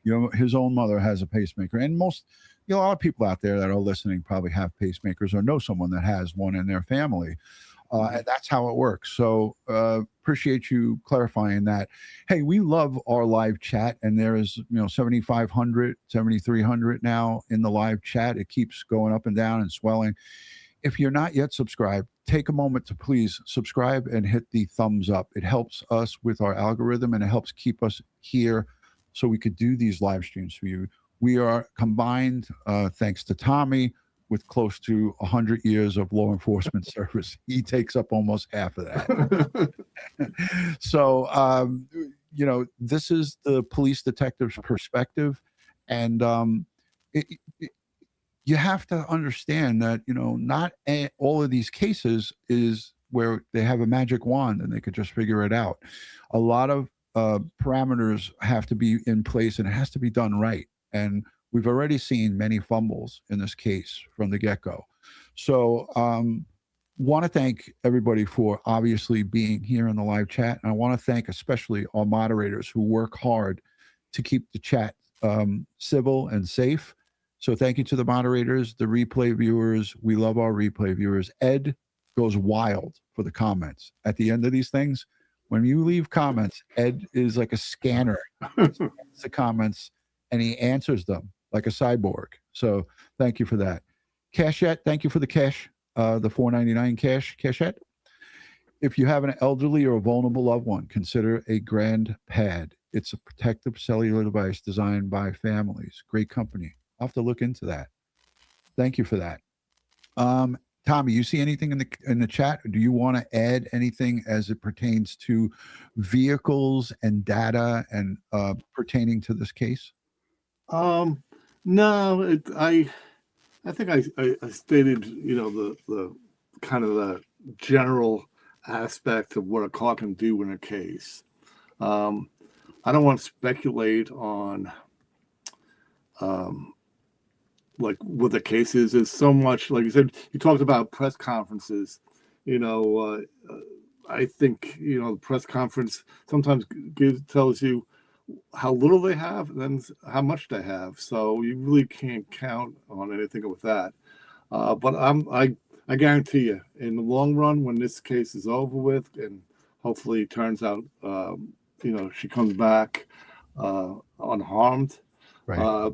S1: You know, his own mother has a pacemaker, and most, you know, a lot of people out there that are listening probably have pacemakers or know someone that has one in their family. And that's how it works. So appreciate you clarifying that. Hey, we love our live chat, and there is, you know, 7,500, 7,300 now in the live chat. It keeps going up and down and swelling. If you're not yet subscribed, take a moment to please subscribe and hit the thumbs up. It helps us with our algorithm, and it helps keep us here so we could do these live streams for you. We are combined, thanks to Tommy, with close to 100 years of law enforcement service. He takes up almost half of that. So, you know, this is the police detective's perspective. And you have to understand that, you know, not all of these cases is where they have a magic wand and they could just figure it out. A lot of parameters have to be in place, and it has to be done right. And we've already seen many fumbles in this case from the get-go. So want to thank everybody for obviously being here in the live chat. And I want to thank especially our moderators who work hard to keep the chat civil and safe. So thank you to the moderators, the replay viewers. We love our replay viewers. Ed goes wild for the comments. At the end of these things, when you leave comments, Ed is like a scanner. The comments, and he answers them like a cyborg. So thank you for that. Cashette, thank you for the cash, the $4.99 cashette. If you have an elderly or a vulnerable loved one, consider a Grand Pad. It's a protective cellular device designed by families. Great company. I'll have to look into that. Thank you for that. Tommy, you see anything in the chat? Do you want to add anything as it pertains to vehicles and data and pertaining to this case?
S8: No, I think I stated, you know, the kind of the general aspect of what a car can do in a case. I don't want to speculate on like what the case is. There's so much, like you said, you talked about press conferences. You know, I think, you know, the press conference sometimes tells you how little they have and then how much they have. So you really can't count on anything with that. But I guarantee you, in the long run, when this case is over with and hopefully it turns out, you know, she comes back unharmed,
S1: Right.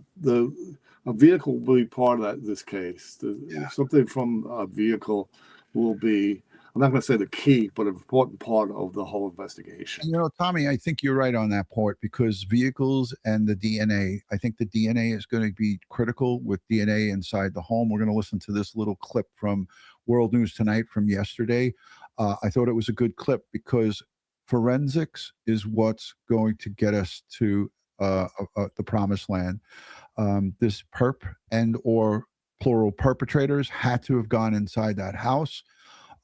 S8: A vehicle will be part of this case. Something from a vehicle will be, I'm not going to say the key, but an important part of the whole investigation.
S1: You know, Tommy, I think you're right on that part, because vehicles and the DNA, I think the DNA is going to be critical with DNA inside the home. We're going to listen to this little clip from World News Tonight from yesterday. I thought it was a good clip because forensics is what's going to get us to the promised land. This perp and or plural perpetrators had to have gone inside that house.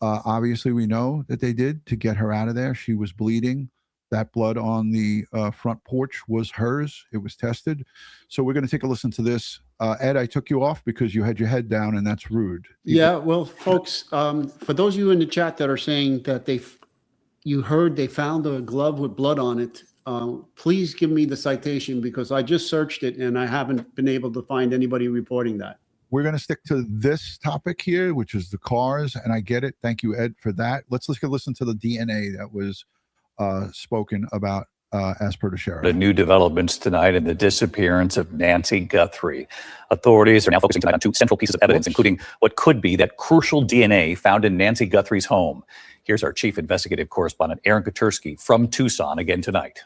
S1: Obviously, we know that they did to get her out of there. She was bleeding. That blood on the front porch was hers. It was tested. So we're going to take a listen to this. Ed, I took you off because you had your head down, and that's rude.
S2: Yeah, well, folks, for those of you in the chat that are saying that you heard they found a glove with blood on it, please give me the citation, because I just searched it and I haven't been able to find anybody reporting that.
S1: We're going to stick to this topic here, which is the cars, and I get it. Thank you, Ed, for that. Let's listen to the DNA that was spoken about as per the sheriff.
S9: The new developments tonight in the disappearance of Nancy Guthrie. Authorities are now focusing tonight on two central pieces of evidence, including what could be that crucial DNA found in Nancy Guthrie's home. Here's our chief investigative correspondent, Aaron Katursky, from Tucson again tonight.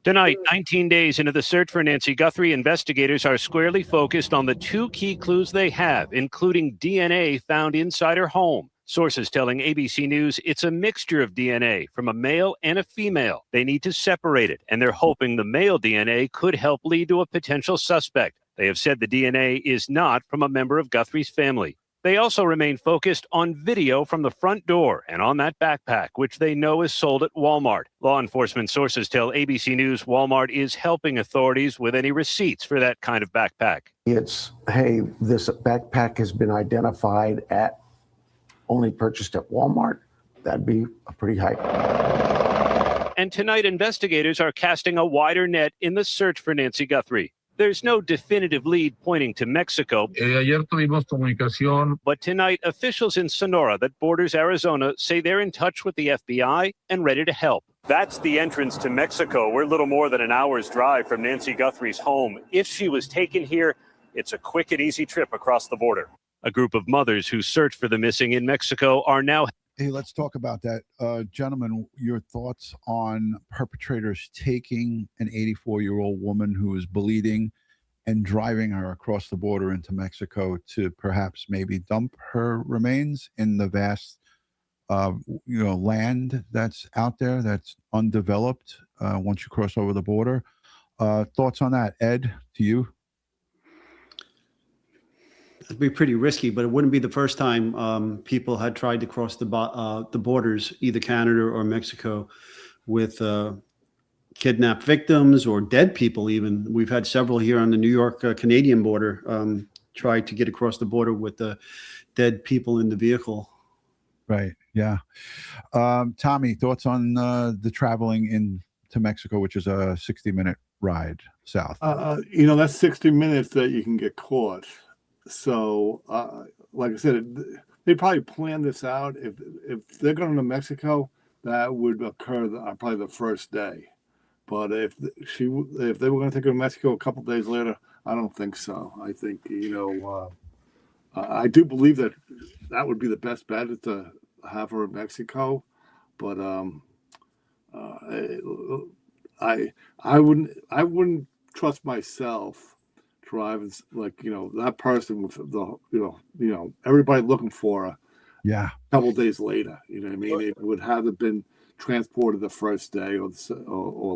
S10: Tonight, 19 days into the search for Nancy Guthrie, investigators are squarely focused on the two key clues they have, including DNA found inside her home. Sources telling ABC News it's a mixture of DNA from a male and a female. They need to separate it, and they're hoping the male DNA could help lead to a potential suspect. They have said the DNA is not from a member of Guthrie's family. They also remain focused on video from the front door and on that backpack, which they know is sold at Walmart. Law enforcement sources tell ABC News Walmart is helping authorities with any receipts for that kind of backpack.
S11: It's, hey, this backpack has been identified at only purchased at Walmart. That'd be a pretty high.
S10: And tonight, investigators are casting a wider net in the search for Nancy Guthrie. There's no definitive lead pointing to Mexico. But tonight, officials in Sonora that borders Arizona say they're in touch with the FBI and ready to help. That's the entrance to Mexico. We're little more than an hour's drive from Nancy Guthrie's home. If she was taken here, it's a quick and easy trip across the border. A group of mothers who search for the missing in Mexico are now...
S1: Hey, let's talk about that. Gentlemen, your thoughts on perpetrators taking an 84-year-old woman who is bleeding and driving her across the border into Mexico to perhaps maybe dump her remains in the vast land that's out there that's undeveloped once you cross over the border. Thoughts on that, Ed, to you?
S2: It'd be pretty risky, but it wouldn't be the first time people had tried to cross the borders, either Canada or Mexico, with kidnapped victims or dead people even. We've had several here on the New York Canadian border try to get across the border with the dead people in the vehicle.
S1: Right, yeah. Tommy, thoughts on the traveling into Mexico, which is a 60-minute ride south?
S8: That's 60 minutes that you can get caught. So, like I said, they probably planned this out. If they're going to Mexico, that would occur probably the first day. But if they were going to take her to Mexico a couple of days later, I don't think so. I think I do believe that would be the best bet, is to have her in Mexico. But I wouldn't trust myself driving that person with the everybody looking for her.
S1: Yeah,
S8: a couple of days later. You know what I mean? It would have been transported the first day or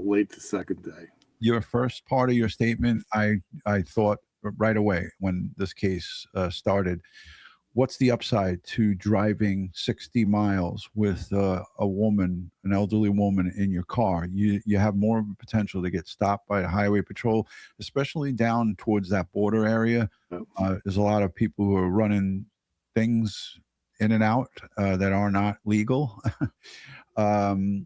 S8: late the second day.
S1: Your first part of your statement, I thought right away when this case started, what's the upside to driving 60 miles with a woman, an elderly woman in your car? You have more of a potential to get stopped by the highway patrol, especially down towards that border area. There's a lot of people who are running things in and out that are not legal.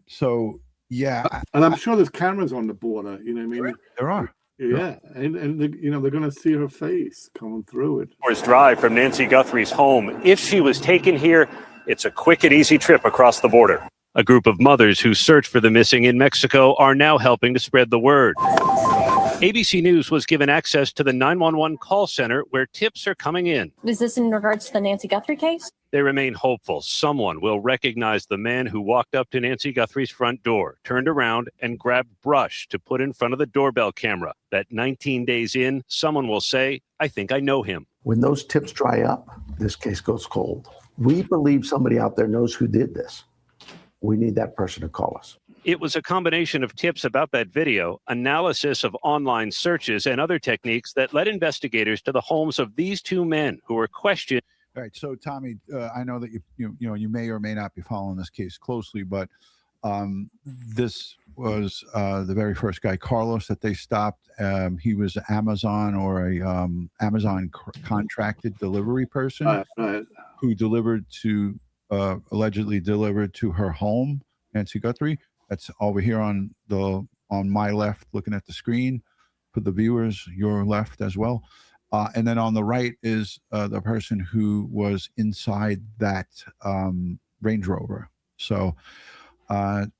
S1: So, yeah.
S8: And I'm sure there's cameras on the border, you know what I mean?
S1: There are.
S8: Yeah, and they're going to see her face coming through it.
S10: Hour's drive from Nancy Guthrie's home. If she was taken here, it's a quick and easy trip across the border. A group of mothers who search for the missing in Mexico are now helping to spread the word. ABC News was given access to the 911 call center where tips are coming in.
S12: Is this in regards to the Nancy Guthrie case?
S10: They remain hopeful someone will recognize the man who walked up to Nancy Guthrie's front door, turned around, and grabbed brush to put in front of the doorbell camera. That 19 days in, someone will say, "I think I know him."
S11: When those tips dry up, this case goes cold. We believe somebody out there knows who did this. We need that person to call us.
S10: It was a combination of tips about that video, analysis of online searches, and other techniques that led investigators to the homes of these two men who were questioned.
S1: All right, so Tommy, I know that you may or may not be following this case closely, but this was the very first guy, Carlos, that they stopped. He was Amazon or a Amazon contracted delivery person who delivered to allegedly delivered to her home, Nancy Guthrie. That's over here on my left, looking at the screen. For the viewers, your left as well. And then on the right is the person who was inside that Range Rover. So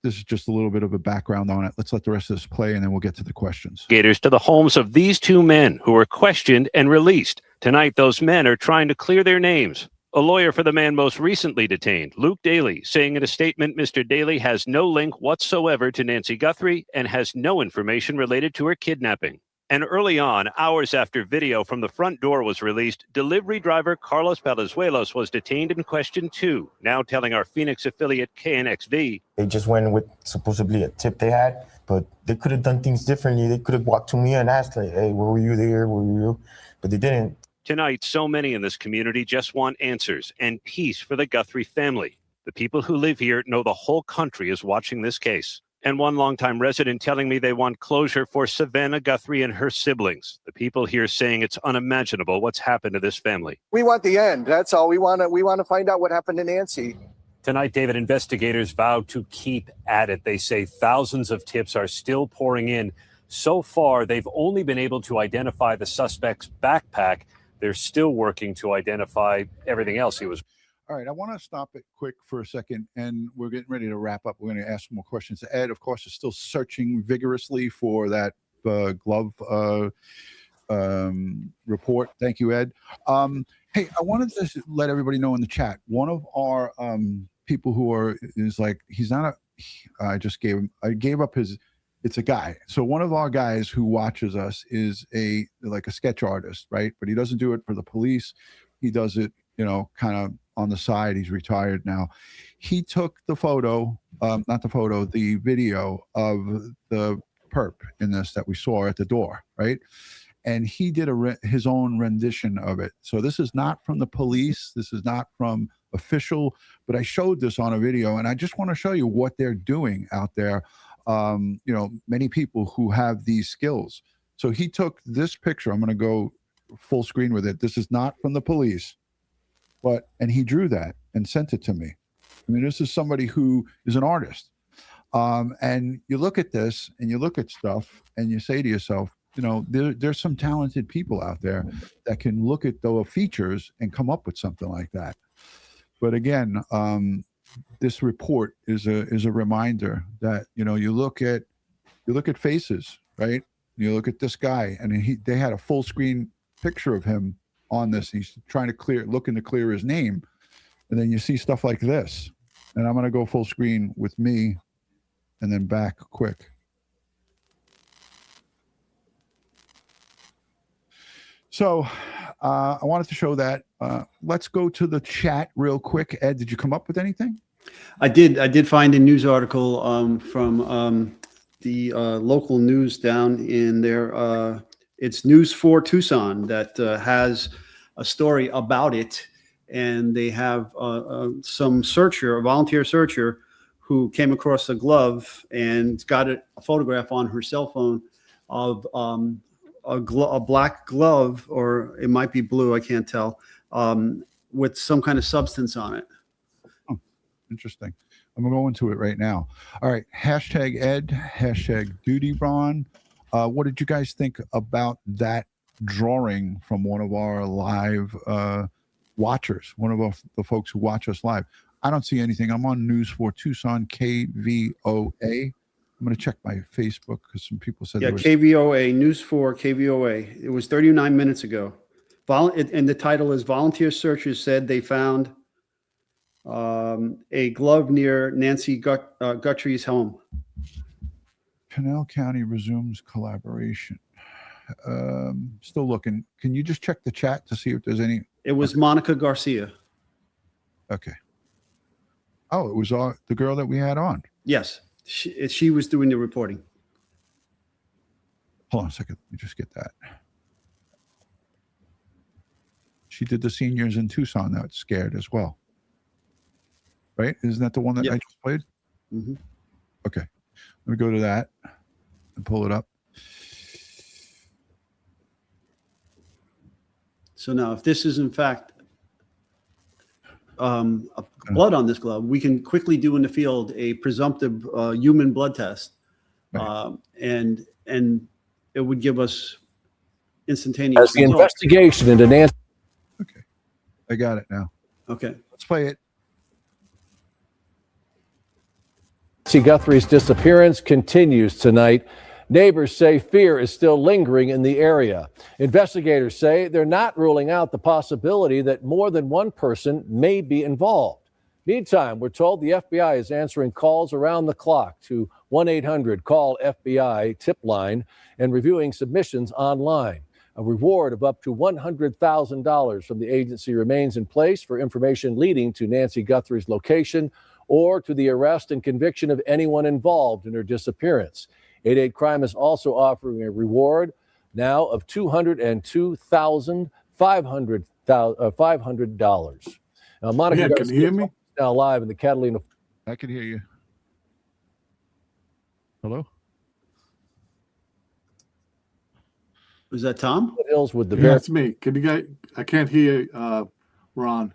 S1: this is just a little bit of a background on it. Let's let the rest of this play, and then we'll get to the questions.
S10: Investigators to the homes of these two men who were questioned and released. Tonight, those men are trying to clear their names. A lawyer for the man most recently detained, Luke Daly, saying in a statement Mr. Daly has no link whatsoever to Nancy Guthrie and has no information related to her kidnapping. And early on, hours after video from the front door was released, delivery driver Carlos Palazuelos was detained and questioned too, now telling our Phoenix affiliate KNXV.
S13: They just went with supposedly a tip they had, but they could have done things differently. They could have walked to me and asked, like, hey, where were you there? Where were you? But they didn't.
S10: Tonight, so many in this community just want answers and peace for the Guthrie family. The people who live here know the whole country is watching this case. And one longtime resident telling me they want closure for Savannah Guthrie and her siblings. The people here saying it's unimaginable what's happened to this family.
S14: We want the end. That's all. We want to find out what happened to Nancy.
S10: Tonight, David, investigators vow to keep at it. They say thousands of tips are still pouring in. So far, they've only been able to identify the suspect's backpack. They're still working to identify everything else he was.
S1: All right, I want to stop it quick for a second, and we're getting ready to wrap up. We're going to ask some more questions. Ed, of course, is still searching vigorously for that glove report. Thank you, Ed. Hey, I wanted to let everybody know in the chat, one of our people who is like, he's not I gave up his, it's a guy. So one of our guys who watches us is like a sketch artist, right? But he doesn't do it for the police. He does it, kind of on the side. He's retired now. He took the photo, the video of the perp in this that we saw at the door, right? And he did his own rendition of it. So this is not from the police. This is not from official, but I showed this on a video, and I just want to show you what they're doing out there. Many people who have these skills. So he took this picture. I'm going to go full screen with it. This is not from the police, and he drew that and sent it to me. I mean, this is somebody who is an artist. And you look at this and you look at stuff and you say to yourself, there's some talented people out there that can look at those features and come up with something like that. But again, this report is a reminder that you look at faces, right? You look at this guy, and they had a full screen picture of him on this. He's trying to looking to clear his name, and then you see stuff like this. And I'm going to go full screen with me, and then back quick. So I wanted to show that. Let's go to the chat real quick. Ed, did you come up with anything?
S2: I did find a news article from the local news down in there. It's News 4 Tucson that has a story about it. And they have some a volunteer searcher who came across a glove and got a photograph on her cell phone of a black glove, or it might be blue, I can't tell, with some kind of substance on it.
S1: Oh, interesting. I'm going to go into it right now. All right. Hashtag Ed, hashtag DutyRon. What did you guys think about that drawing from one of our live watchers, one of the folks who watch us live? I don't see anything. I'm on News 4 Tucson, KVOA. I'm going to check my Facebook because some people said
S2: KVOA, News 4, KVOA. It was 39 minutes ago. And the title is Volunteer Searchers Said They Found a Glove Near Nancy Guthrie's Home.
S1: Pinell County resumes collaboration. Still looking. Can you just check the chat to see if there's any?
S2: It was Monica Garcia.
S1: Okay. Oh, it was the girl that we had on.
S2: Yes. She was doing the reporting.
S1: Hold on a second. Let me just get that. She did the seniors in Tucson that scared as well. Right? Isn't that the one that I just played?
S2: Mm-hmm.
S1: Okay. Let me go to that and pull it up.
S2: So now, if this is in fact blood on this glove, we can quickly do in the field a presumptive human blood test,
S1: right.
S2: and it would give us instantaneous.
S3: As the investigation into Nancy.
S1: Okay, I got it now.
S2: Okay,
S1: let's play it.
S3: Nancy Guthrie's disappearance continues tonight. Neighbors say fear is still lingering in the area. Investigators say they're not ruling out the possibility that more than one person may be involved. Meantime, we're told the FBI is answering calls around the clock to 1-800-CALL-FBI tip line and reviewing submissions online. A reward of up to $100,000 from the agency remains in place for information leading to Nancy Guthrie's location or to the arrest and conviction of anyone involved in her disappearance. 88 Crime is also offering a reward now of $202,500. Monica,
S8: can you hear me?
S3: Now live in the Catalina.
S1: I can hear you. Hello?
S2: Was that Tom?
S3: Hills with the
S8: that's me. Can you guys? I can't hear Ron.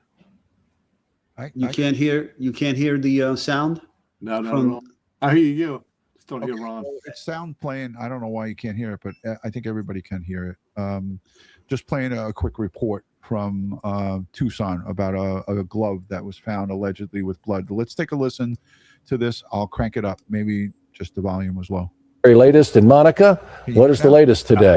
S2: You can't hear the sound?
S8: No,
S2: from-
S8: no. I hear you. Just don't hear Ron.
S1: Well, it's sound playing. I don't know why you can't hear it, but I think everybody can hear it. Just playing a quick report from Tucson about a glove that was found allegedly with blood. Let's take a listen to this. I'll crank it up. Maybe just the volume was low.
S3: Very latest. And Monica, what is the latest today?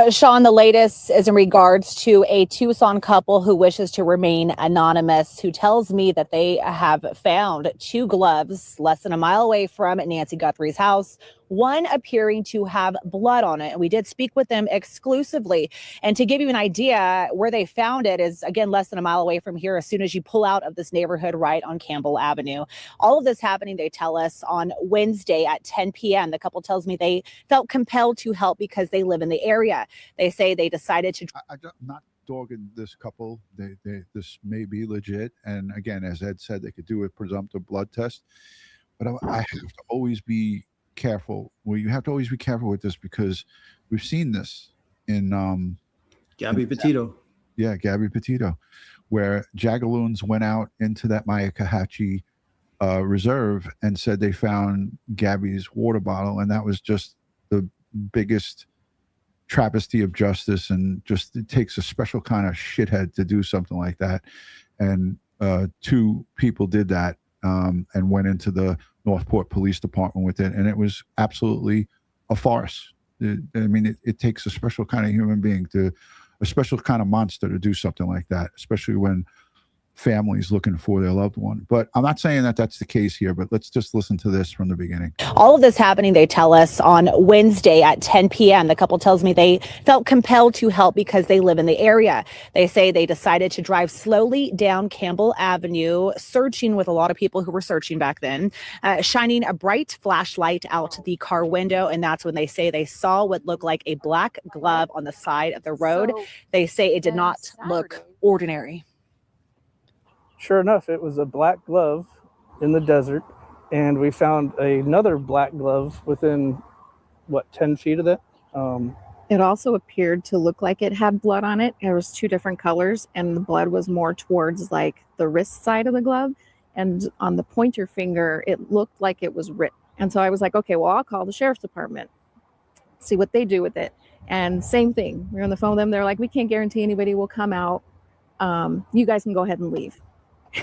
S4: Sean, the latest is in regards to a Tucson couple who wishes to remain anonymous, who tells me that they have found 2 gloves less than a mile away from Nancy Guthrie's house, one appearing to have blood on it. And we did speak with them exclusively. And to give you an idea, where they found it is, again, less than a mile away from here, as soon as you pull out of this neighborhood right on Campbell Avenue. All of this happening, they tell us, on Wednesday at 10 p.m. The couple tells me they felt compelled to help because they live in the area. They say they decided to...
S1: I'm not dogging this couple. This may be legit. And again, as Ed said, they could do a presumptive blood test. But I have to always be careful. Well, you have to always be careful with this because we've seen this in
S2: Gabby Petito.
S1: Yeah, Gabby Petito, where Jagaloons went out into that Mayakahatchee reserve and said they found Gabby's water bottle, and that was just the biggest travesty of justice. And just it takes a special kind of shithead to do something like that. And 2 people did that and went into the Northport Police Department with it, and it was absolutely a farce. It takes a special kind of human being a special kind of monster to do something like that, especially when families looking for their loved one. But I'm not saying that that's the case here, but let's just listen to this from the beginning.
S4: All of this happening, they tell us, on Wednesday at 10 p.m. The couple tells me they felt compelled to help because they live in the area. They say they decided to drive slowly down Campbell Avenue, searching with a lot of people who were searching back then, shining a bright flashlight out the car window. And that's when they say they saw what looked like a black glove on the side of the road. They say it did not look ordinary.
S14: Sure enough, it was a black glove in the desert, and we found another black glove within, 10 feet of that.
S15: It also appeared to look like it had blood on it. There was 2 different colors, and the blood was more towards like the wrist side of the glove, and on the pointer finger, it looked like it was ripped. And so I was like, okay, well, I'll call the sheriff's department, see what they do with it. And same thing, we're on the phone with them. They're like, we can't guarantee anybody will come out. You guys can go ahead and leave.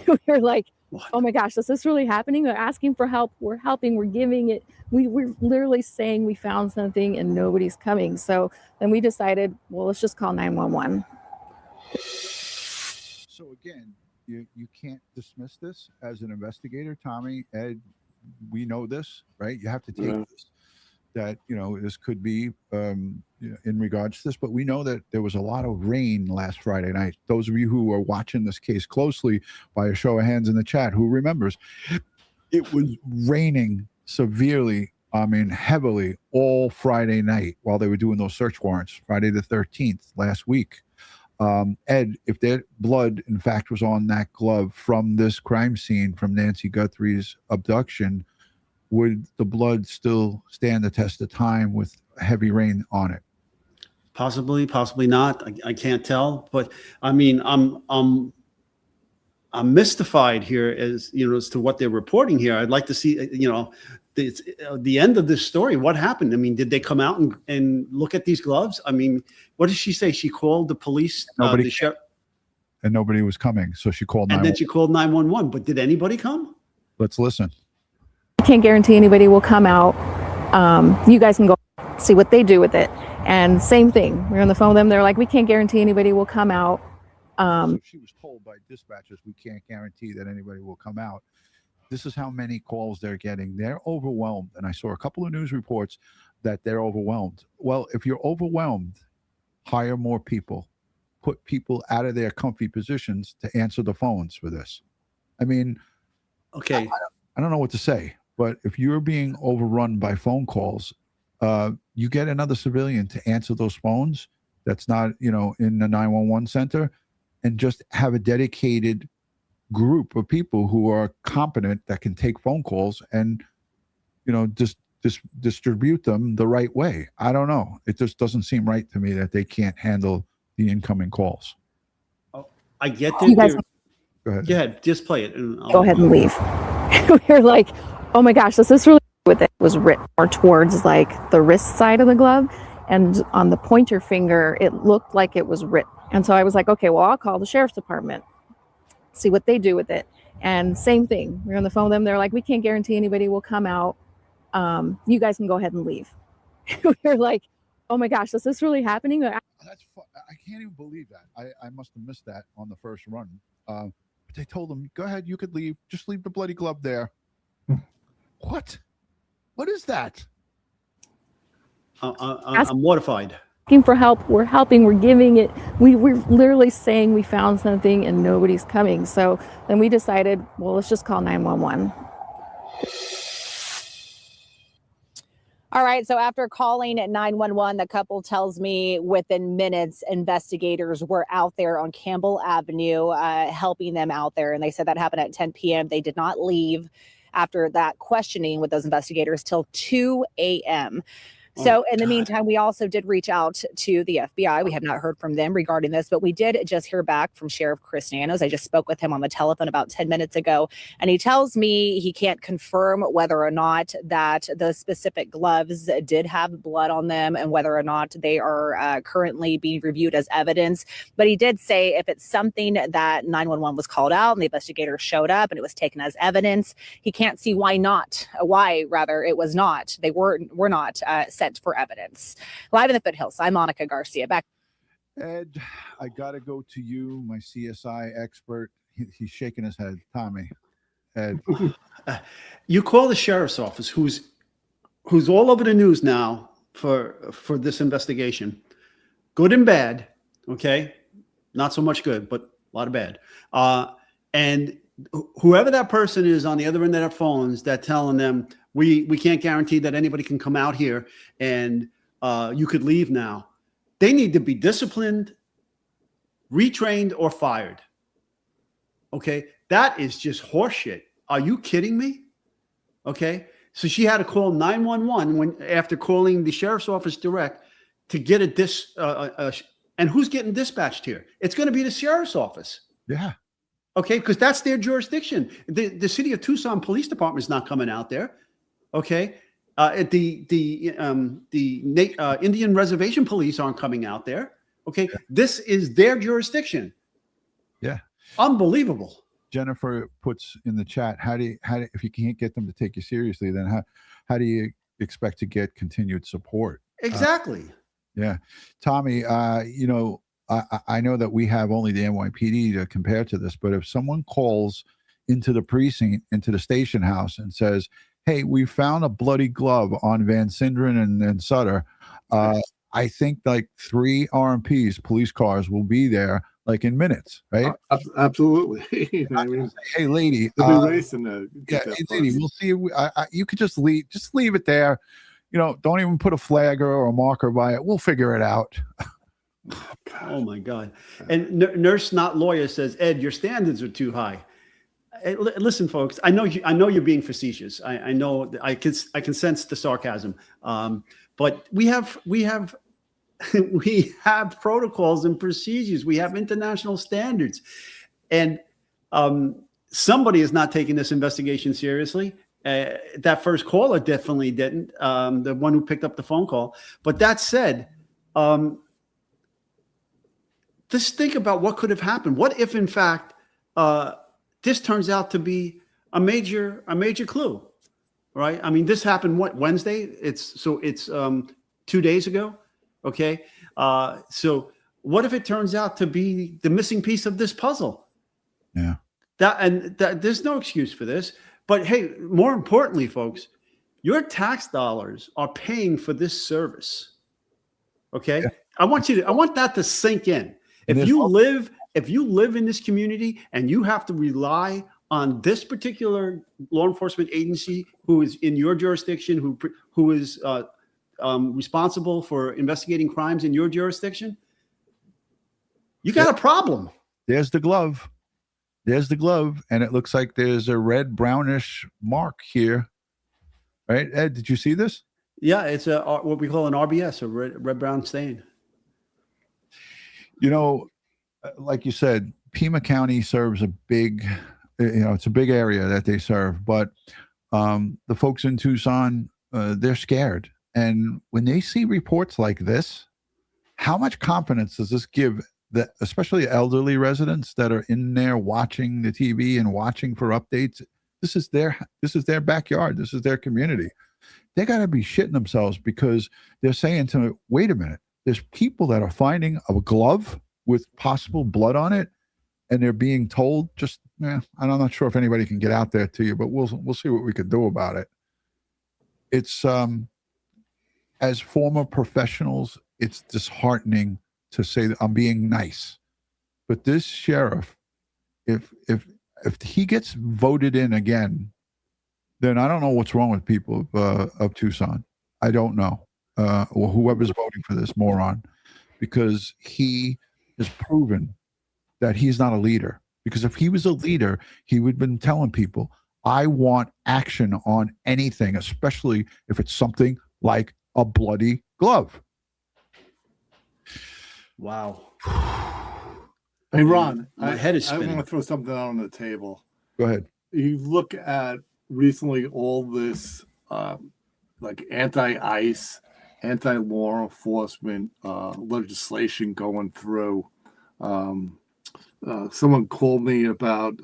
S15: We were like, oh my gosh, is this really happening? They're asking for help. We're helping. We're giving it. We're literally saying we found something and nobody's coming. So then we decided, well, let's just call 911.
S1: So again, you can't dismiss this as an investigator. Tommy, Ed, we know this, right? You have to take this. That, this could be in regards to this, but we know that there was a lot of rain last Friday night. Those of you who are watching this case closely, by a show of hands in the chat, who remembers, it was raining severely, heavily all Friday night while they were doing those search warrants, Friday the 13th last week. Ed, if that blood, in fact, was on that glove from this crime scene, from Nancy Guthrie's abduction, would the blood still stand the test of time with heavy rain on it?
S2: Possibly, possibly not. I can't tell. But I'm mystified here as to what they're reporting here. I'd like to see the end of this story. What happened? Did they come out and look at these gloves? What did she say? She called the police, the sheriff,
S1: and nobody was coming. So she called 911.
S2: And then she called 911. But did anybody come?
S1: Let's listen.
S15: Can't guarantee anybody will come out. You guys can go see what they do with it. And same thing, we're on the phone with them. They're like, we can't guarantee anybody will come out.
S1: So she was told by dispatchers, we can't guarantee that anybody will come out. This is how many calls they're getting. They're overwhelmed. And I saw a couple of news reports that they're overwhelmed. Well, if you're overwhelmed, hire more people. Put people out of their comfy positions to answer the phones for this.
S2: Okay.
S1: I don't know what to say. But if you're being overrun by phone calls, you get another civilian to answer those phones that's not, in the 911 center, and just have a dedicated group of people who are competent that can take phone calls and, just distribute them the right way. I don't know. It just doesn't seem right to me that they can't handle the incoming calls.
S2: I get
S15: You guys
S2: that.
S1: Go ahead.
S2: Go ahead. Just play it. And
S15: go ahead and leave. We were like, oh my gosh, this is really with it. It was written more towards like the wrist side of the glove, and on the pointer finger, it looked like it was written. And so I was like, okay, well, I'll call the sheriff's department, see what they do with it. And same thing. We're on the phone with them. They're like, we can't guarantee anybody will come out. You guys can go ahead and leave. We were like, oh my gosh, is this really happening?
S1: That's I can't even believe that. I must have missed that on the first run. But they told them, go ahead, you could leave. Just leave the bloody glove there. What? What is that?
S2: I'm mortified.
S15: Asking for help. We're helping. We're giving it. We're literally saying we found something and nobody's coming. So then we decided, well, let's just call 911.
S4: All right. So after calling at 911, the couple tells me within minutes, investigators were out there on Campbell Avenue helping them out there. And they said that happened at 10 p.m. They did not leave after that questioning with those investigators till 2 a.m. So in the meantime, we also did reach out to the FBI. We have not heard from them regarding this, but we did just hear back from Sheriff Chris Nanos. I just spoke with him on the telephone about 10 minutes ago, and he tells me he can't confirm whether or not that the specific gloves did have blood on them and whether or not they are currently being reviewed as evidence. But he did say if it's something that 911 was called out and the investigator showed up and it was taken as evidence, he can't see why rather it was not. They were not sent for evidence. Live in the foothills, I'm Monica Garcia. Back.
S1: Ed, I got to go to you, my CSI expert. He's shaking his head. Tommy, Ed.
S2: You call the sheriff's office, who's all over the news now for this investigation. Good and bad, okay? Not so much good, but a lot of bad. And whoever that person is on the other end of their phones that telling them, we can't guarantee that anybody can come out here and you could leave now. They need to be disciplined, retrained, or fired. Okay, that is just horseshit. Are you kidding me? Okay, so she had to call 911 after calling the sheriff's office direct to get and who's getting dispatched here? It's going to be the sheriff's office.
S1: Yeah.
S2: Okay, because that's their jurisdiction. The city of Tucson Police Department is not coming out there. Okay, the Indian Reservation Police aren't coming out there. Okay, this is their jurisdiction.
S1: Yeah,
S2: unbelievable.
S1: Jennifer puts in the chat, how do you, if you can't get them to take you seriously, then how do you expect to get continued support?
S2: Exactly.
S1: Yeah, Tommy, you know, I know that we have only the NYPD to compare to this, but if someone calls into the precinct, into the station house and says, hey, we found a bloody glove on Van Sinderen and Sutter, I think like 3 RMPs, police cars, will be there like in minutes, right?
S8: Absolutely. You know, I mean,
S1: hey, lady.
S8: They'll be racing
S1: yeah, hey, lady, we'll see. You could just leave it there. You know, don't even put a flag or a marker by it. We'll figure it out.
S2: Oh my God. And Nurse Not Lawyer says, Ed, your standards are too high. Hey, listen, folks, I know you're being facetious. I know I can sense the sarcasm. But we have protocols and procedures. We have international standards. And somebody is not taking this investigation seriously. That first caller definitely didn't, the one who picked up the phone call. But that said, just think about what could have happened. What if, in fact, this turns out to be a major clue, right? I mean, this happened Wednesday? It's 2 days ago. Okay. So what if it turns out to be the missing piece of this puzzle?
S1: Yeah.
S2: There's no excuse for this. But hey, more importantly, folks, your tax dollars are paying for this service. Okay. Yeah. I want that to sink in. If you live in this community and you have to rely on this particular law enforcement agency who is in your jurisdiction, who is responsible for investigating crimes in your jurisdiction, you got a problem.
S1: There's the glove. There's the glove, and it looks like there's a red brownish mark here. Right, Ed? Did you see this?
S2: Yeah, it's what we call an RBS, a red brown stain.
S1: You know, like you said, Pima County serves a big, it's a big area that they serve, but the folks in Tucson, they're scared. And when they see reports like this, how much confidence does this give that, especially elderly residents that are in there watching the TV and watching for updates? This is their backyard. This is their community. They got to be shitting themselves because they're saying to me, wait a minute, there's people that are finding a glove with possible blood on it, and they're being told I'm not sure if anybody can get out there to you, but we'll see what we can do about it. It's as former professionals, it's disheartening to say that I'm being nice, but this sheriff, if he gets voted in again, then I don't know what's wrong with people of Tucson. I don't know, or whoever's voting for this moron, because he has proven that he's not a leader. Because if he was a leader, he would have been telling people, I want action on anything, especially if it's something like a bloody glove.
S2: Wow.
S8: Hey, Ron,
S2: my head is spinning.
S8: I want to throw something out on the table.
S1: Go ahead.
S8: You look at recently all this like anti-ICE, anti-law enforcement legislation going through. Someone called me about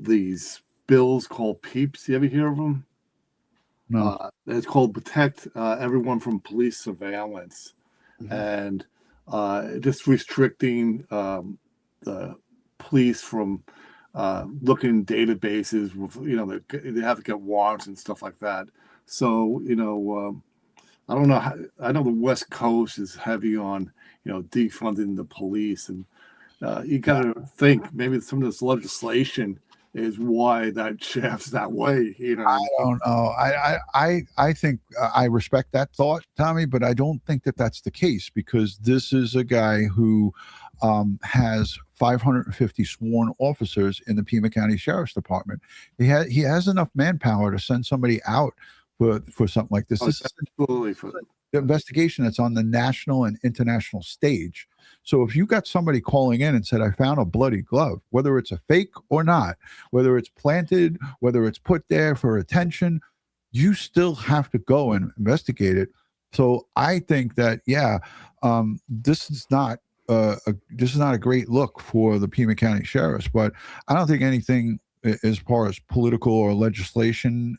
S8: these bills called PEEPs. You ever hear of them?
S1: No.
S8: It's called Protect Everyone from Police Surveillance. And just restricting the police from looking in databases with, they have to get warrants and stuff like that. So, I don't know I know the West Coast is heavy on, defunding the police, and you got to think maybe some of this legislation is why that shafts that way.
S1: I don't know. I think I respect that thought, Tommy, but I don't think that that's the case, because this is a guy who has 550 sworn officers in the Pima County Sheriff's Department. He has enough manpower to send somebody out for something like this. This is the investigation that's on the national and international stage. So if you got somebody calling in and said, I found a bloody glove, whether it's a fake or not, whether it's planted, whether it's put there for attention, you still have to go and investigate it. So I think that, this is not a great look for the Pima County Sheriffs, but I don't think anything as far as political or legislation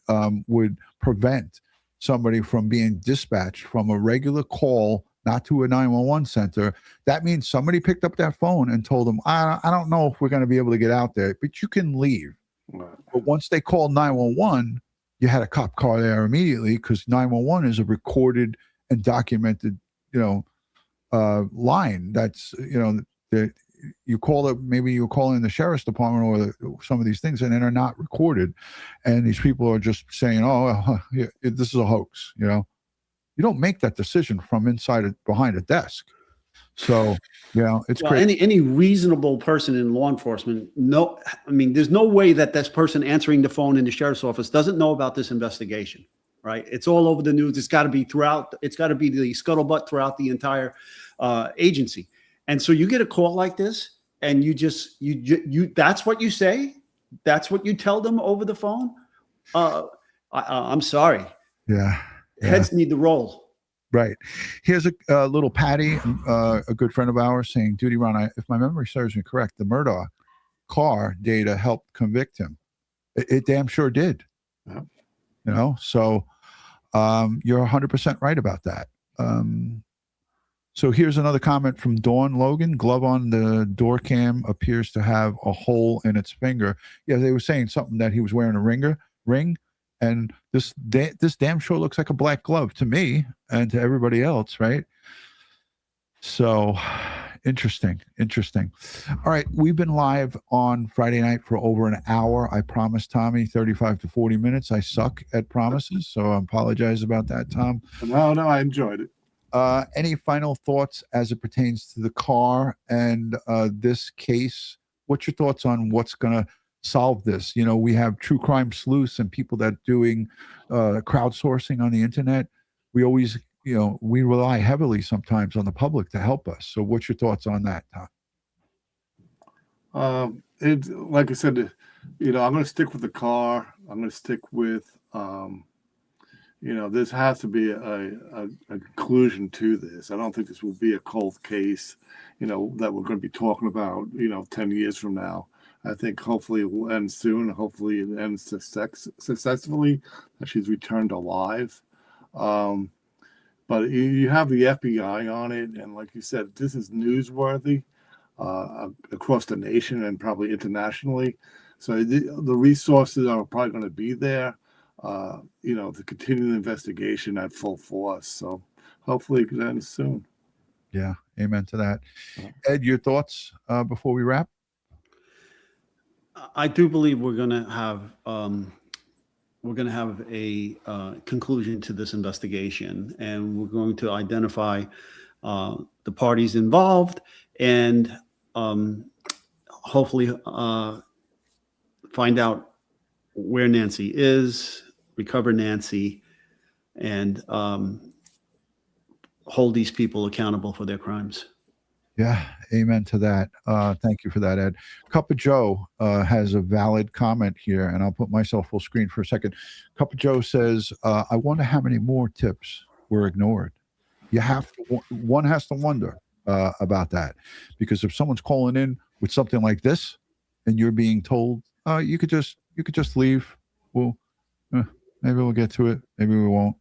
S1: would prevent somebody from being dispatched from a regular call, not to a 911 center. That means somebody picked up that phone and told them, I don't know if we're going to be able to get out there, but you can leave. Right. But once they called 911, you had a cop car there immediately, because 911 is a recorded and documented, line. That's, you call it, maybe you're calling the sheriff's department or some of these things, and they're not recorded. And these people are just saying, this is a hoax. You don't make that decision from behind a desk. So, it's great.
S2: Any reasonable person in law enforcement, there's no way that this person answering the phone in the sheriff's office doesn't know about this investigation, right? It's all over the news. It's got to be the scuttlebutt throughout the entire agency. And so you get a call like this, and you that's what you say? That's what you tell them over the phone? I'm sorry.
S1: Yeah.
S2: Heads need to roll.
S1: Right. Here's a little Patty, a good friend of ours, saying, DutyRon, if my memory serves me correct, the Murdaugh car data helped convict him. It damn sure did. Yeah. So you're 100% right about that. So here's another comment from Dawn Logan. Glove on the door cam appears to have a hole in its finger. Yeah, they were saying something that he was wearing a ring, and this damn sure looks like a black glove to me and to everybody else, right? So interesting. All right, we've been live on Friday night for over an hour. I promised Tommy 35 to 40 minutes. I suck at promises, so I apologize about that, Tom.
S8: No, I enjoyed it.
S1: Any final thoughts as it pertains to the car and this case? What's your thoughts on what's going to solve this? We have true crime sleuths and people that are doing crowdsourcing on the internet. We always, we rely heavily sometimes on the public to help us. So what's your thoughts on that, Tom?
S8: It, like I said, I'm going to stick with the car. I'm going to stick with, this has to be a conclusion to this. I don't think this will be a cold case, that we're going to be talking about, 10 years from now. I think hopefully it will end soon. Hopefully it ends successfully, that she's returned alive. But you have the FBI on it. And like you said, this is newsworthy across the nation and probably internationally. So the resources are probably going to be there, to continue the investigation at full force. So hopefully it ends soon.
S1: Yeah, amen to that. Ed, your thoughts before we wrap?
S2: I do believe we're going to have a conclusion to this investigation, and we're going to identify the parties involved, and hopefully find out where Nancy is, recover Nancy, and hold these people accountable for their crimes.
S1: Yeah, amen to that. Thank you for that, Ed. Cup of Joe has a valid comment here, and I'll put myself full screen for a second. Cup of Joe says, I wonder how many more tips were ignored. One has to wonder about that, because if someone's calling in with something like this and you're being told, you could just leave. Well, maybe we'll get to it. Maybe we won't.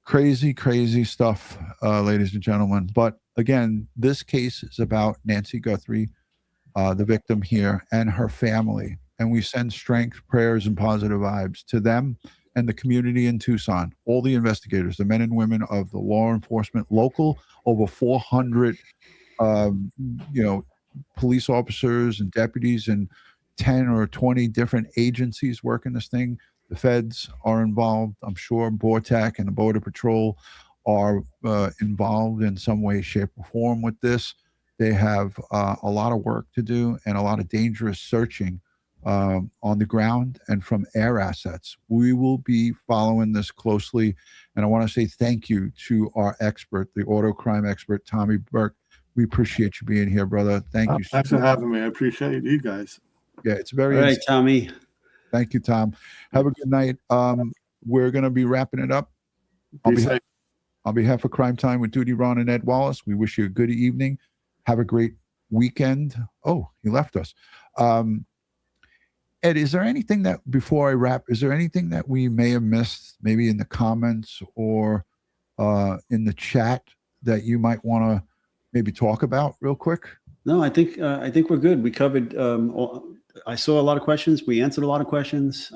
S1: Crazy stuff, ladies and gentlemen. But again, this case is about Nancy Guthrie, the victim here, and her family. And we send strength, prayers, and positive vibes to them and the community in Tucson, all the investigators, the men and women of the law enforcement, local, over 400, police officers and deputies and 10 or 20 different agencies working this thing. The feds are involved. I'm sure BORTAC and the Border Patrol are involved in some way, shape, or form with this. They have a lot of work to do and a lot of dangerous searching on the ground and from air assets. We will be following this closely. And I want to say thank you to our expert, the auto crime expert, Tommy Burke. We appreciate you being here, brother. Thank you.
S8: Thanks for having me. I appreciate you guys.
S1: Yeah, it's very
S2: all right, Tommy.
S1: Thank you, Tom. Have a good night. We're going to be wrapping it up. On behalf of Crime Time with DutyRon and Ed Wallace, we wish you a good evening. Have a great weekend. Oh, he left us. Ed, is there anything that, before I wrap, is there anything that we may have missed, maybe in the comments or in the chat, that you might want to maybe talk about real quick?
S2: No, I think we're good. We covered. I saw a lot of questions. We answered a lot of questions.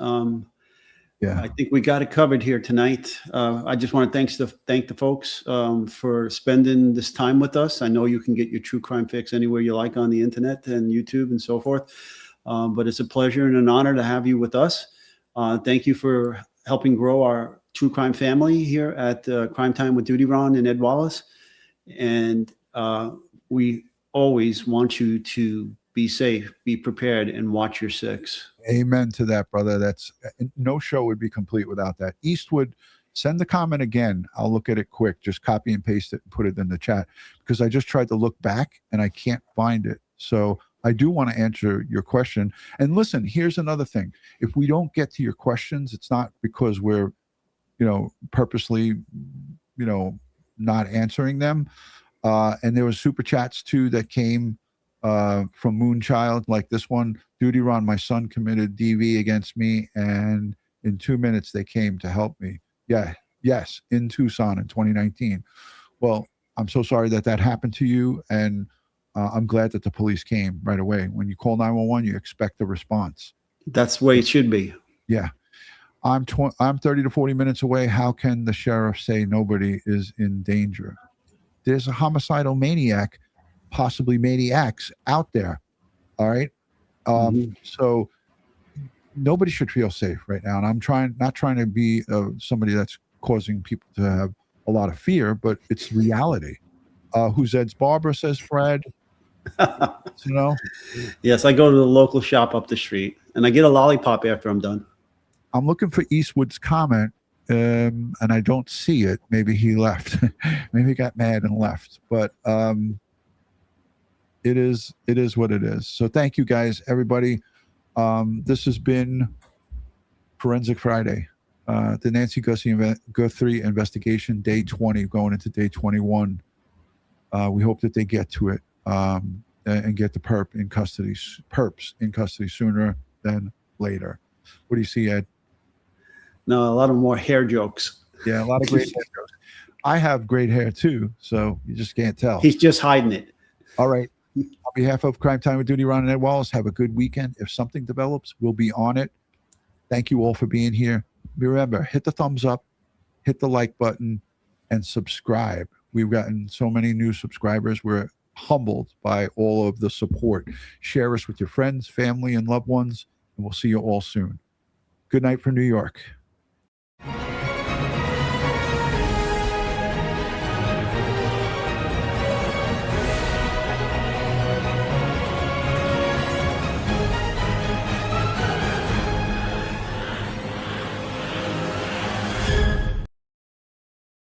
S1: Yeah,
S2: I think we got it covered here tonight. I just want to thank the folks for spending this time with us. I know you can get your true crime fix anywhere you like on the internet and YouTube and so forth. But it's a pleasure and an honor to have you with us. Thank you for helping grow our true crime family here at Crime Time with DutyRon and Ed Wallace. And we always want you to be safe, be prepared, and watch your six.
S1: Amen to that, brother. That's no show would be complete without that. Eastwood, send the comment again. I'll look at it quick. Just copy and paste it and put it in the chat, because I just tried to look back and I can't find it. So I do want to answer your question. And listen, here's another thing. If we don't get to your questions, it's not because we're, purposely, not answering them. And there was super chats too that came from Moonchild, like this one. DutyRon, my son committed DV against me, and in 2 minutes they came to help me. Yes, in Tucson in 2019. Well, I'm so sorry that happened to you, and I'm glad that the police came right away. When you call 911, you expect a response.
S2: That's the way it should be.
S1: Yeah. I'm 30 to 40 minutes away. How can the sheriff say nobody is in danger? There's a homicidal maniac, possibly maniacs out there. All right. So nobody should feel safe right now. And I'm not trying to be somebody that's causing people to have a lot of fear, but it's reality. Who's Ed's Barbara, says Fred.
S2: Yes, I go to the local shop up the street and I get a lollipop after I'm done.
S1: I'm looking for Eastwood's comment. and I don't see it. Maybe he left. Maybe he got mad and left. But it is what it is. So thank you guys, everybody. This has been Forensic Friday, the Nancy Guthrie investigation, day 20, going into day 21. We hope that they get to it and get the perps in custody sooner than later. What do you see, Ed?
S2: No, a lot of more hair jokes.
S1: Yeah, a lot of great hair jokes. I have great hair too, so you just can't tell.
S2: He's just hiding it.
S1: All right. On behalf of Crime Time with DutyRon and Ed Wallace, have a good weekend. If something develops, we'll be on it. Thank you all for being here. Remember, hit the thumbs up, hit the like button, and subscribe. We've gotten so many new subscribers. We're humbled by all of the support. Share us with your friends, family, and loved ones, and we'll see you all soon. Good night from New York.